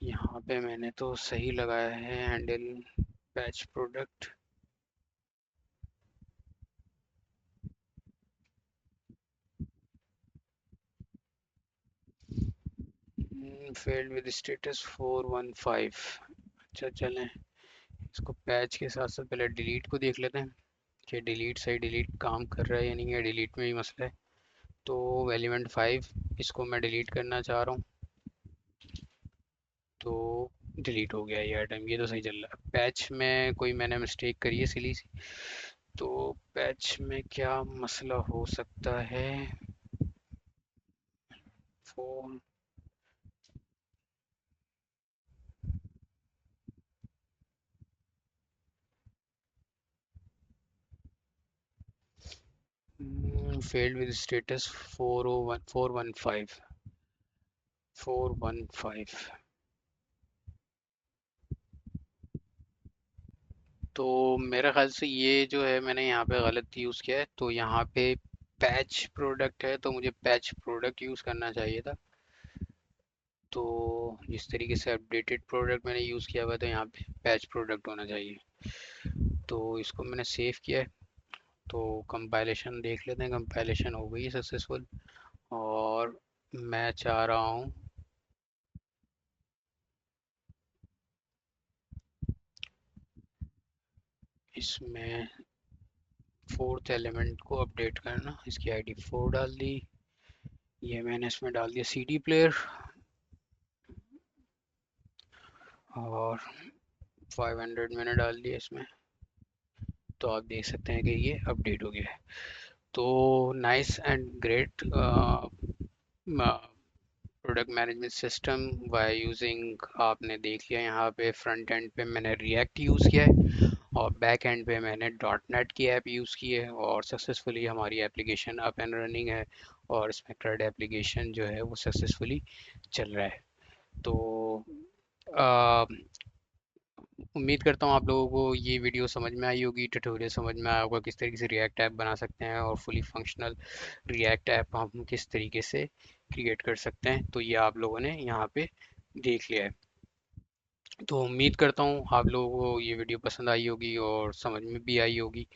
यहाँ पे मैंने तो सही लगाया है, handle patch product. Failed with status 415। अच्छा चलें, इसको पैच के साथ साथ पहले डिलीट को देख लेते हैं कि डिलीट सही डिलीट काम कर रहा है या नहीं है। डिलीट में ही मसला है। तो एलिमेंट 5 इसको मैं डिलीट करना चाह रहा हूँ। तो डिलीट हो गया ये आइटम, ये तो सही चल रहा है। पैच में कोई मैंने मिस्टेक करी है सिली सी। तो पैच में क्या मसला हो सकता है। Phone failed with status 415 415। तो मेरे ख्याल से ये जो है मैंने यहाँ पे गलत यूज़ किया है, तो यहाँ पे पैच प्रोडक्ट है तो मुझे पैच प्रोडक्ट यूज़ करना चाहिए था। तो जिस तरीके से अपडेटेड प्रोडक्ट मैंने यूज़ किया हुआ है तो यहाँ पे पैच प्रोडक्ट होना चाहिए। तो इसको मैंने सेव किया है। तो कंपाइलेशन देख लेते हैं, कंपाइलेशन हो गई सक्सेसफुल। और मैं चाह रहा हूँ इसमें फोर्थ एलिमेंट को अपडेट करना। इसकी आईडी 4 डाल दी। ये मैंने इसमें डाल दिया सीडी प्लेयर। और 500 मैंने डाल दिया इसमें। तो आप देख सकते हैं कि ये अपडेट हो गया है। तो nice and great product management system by using, आपने देख लिया यहाँ पे फ्रंट एंड पे मैंने रिएक्ट यूज़ किया है और बैक एंड पे मैंने डॉट नेट की ऐप यूज़ की है और सक्सेसफुली हमारी एप्लीकेशन अप एंड रनिंग है। और इसमें CRUD एप्लीकेशन जो है वो सक्सेसफुली चल रहा है। तो आ, उम्मीद करता हूँ आप लोगों को ये वीडियो समझ में आई होगी, ट्यूटोरियल समझ में आया होगा किस तरीके से रिएक्ट ऐप बना सकते हैं और फुली फंक्शनल रिएक्ट ऐप हम किस तरीके से क्रिएट कर सकते हैं। तो ये आप लोगों ने यहाँ पे देख लिया है। तो उम्मीद करता हूँ आप लोगों को ये वीडियो पसंद आई होगी और समझ में भी आई होगी।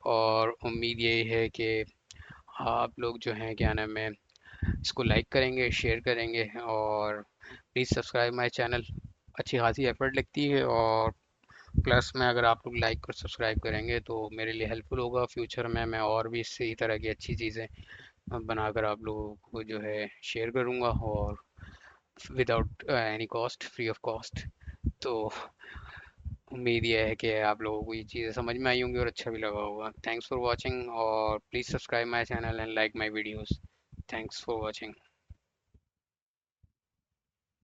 और उम्मीद यही है कि आप लोग जो हैं क्या नाम है इसको लाइक करेंगे, शेयर करेंगे और प्लीज़ सब्सक्राइब माय चैनल। अच्छी खासी एफर्ट लगती है और प्लस में अगर आप लोग लाइक और सब्सक्राइब करेंगे तो मेरे लिए हेल्पफुल होगा। फ्यूचर में मैं और भी इसी तरह की अच्छी चीज़ें बनाकर आप लोगों को जो है शेयर करूँगा और without any cost, free of cost. तो उम्मीद ये है कि आप लोगों को ये चीज़ें समझ में आई होंगी और अच्छा भी लगा होगा। थैंक्स फॉर वॉचिंग और please subscribe my channel and like my videos. Thanks for watching.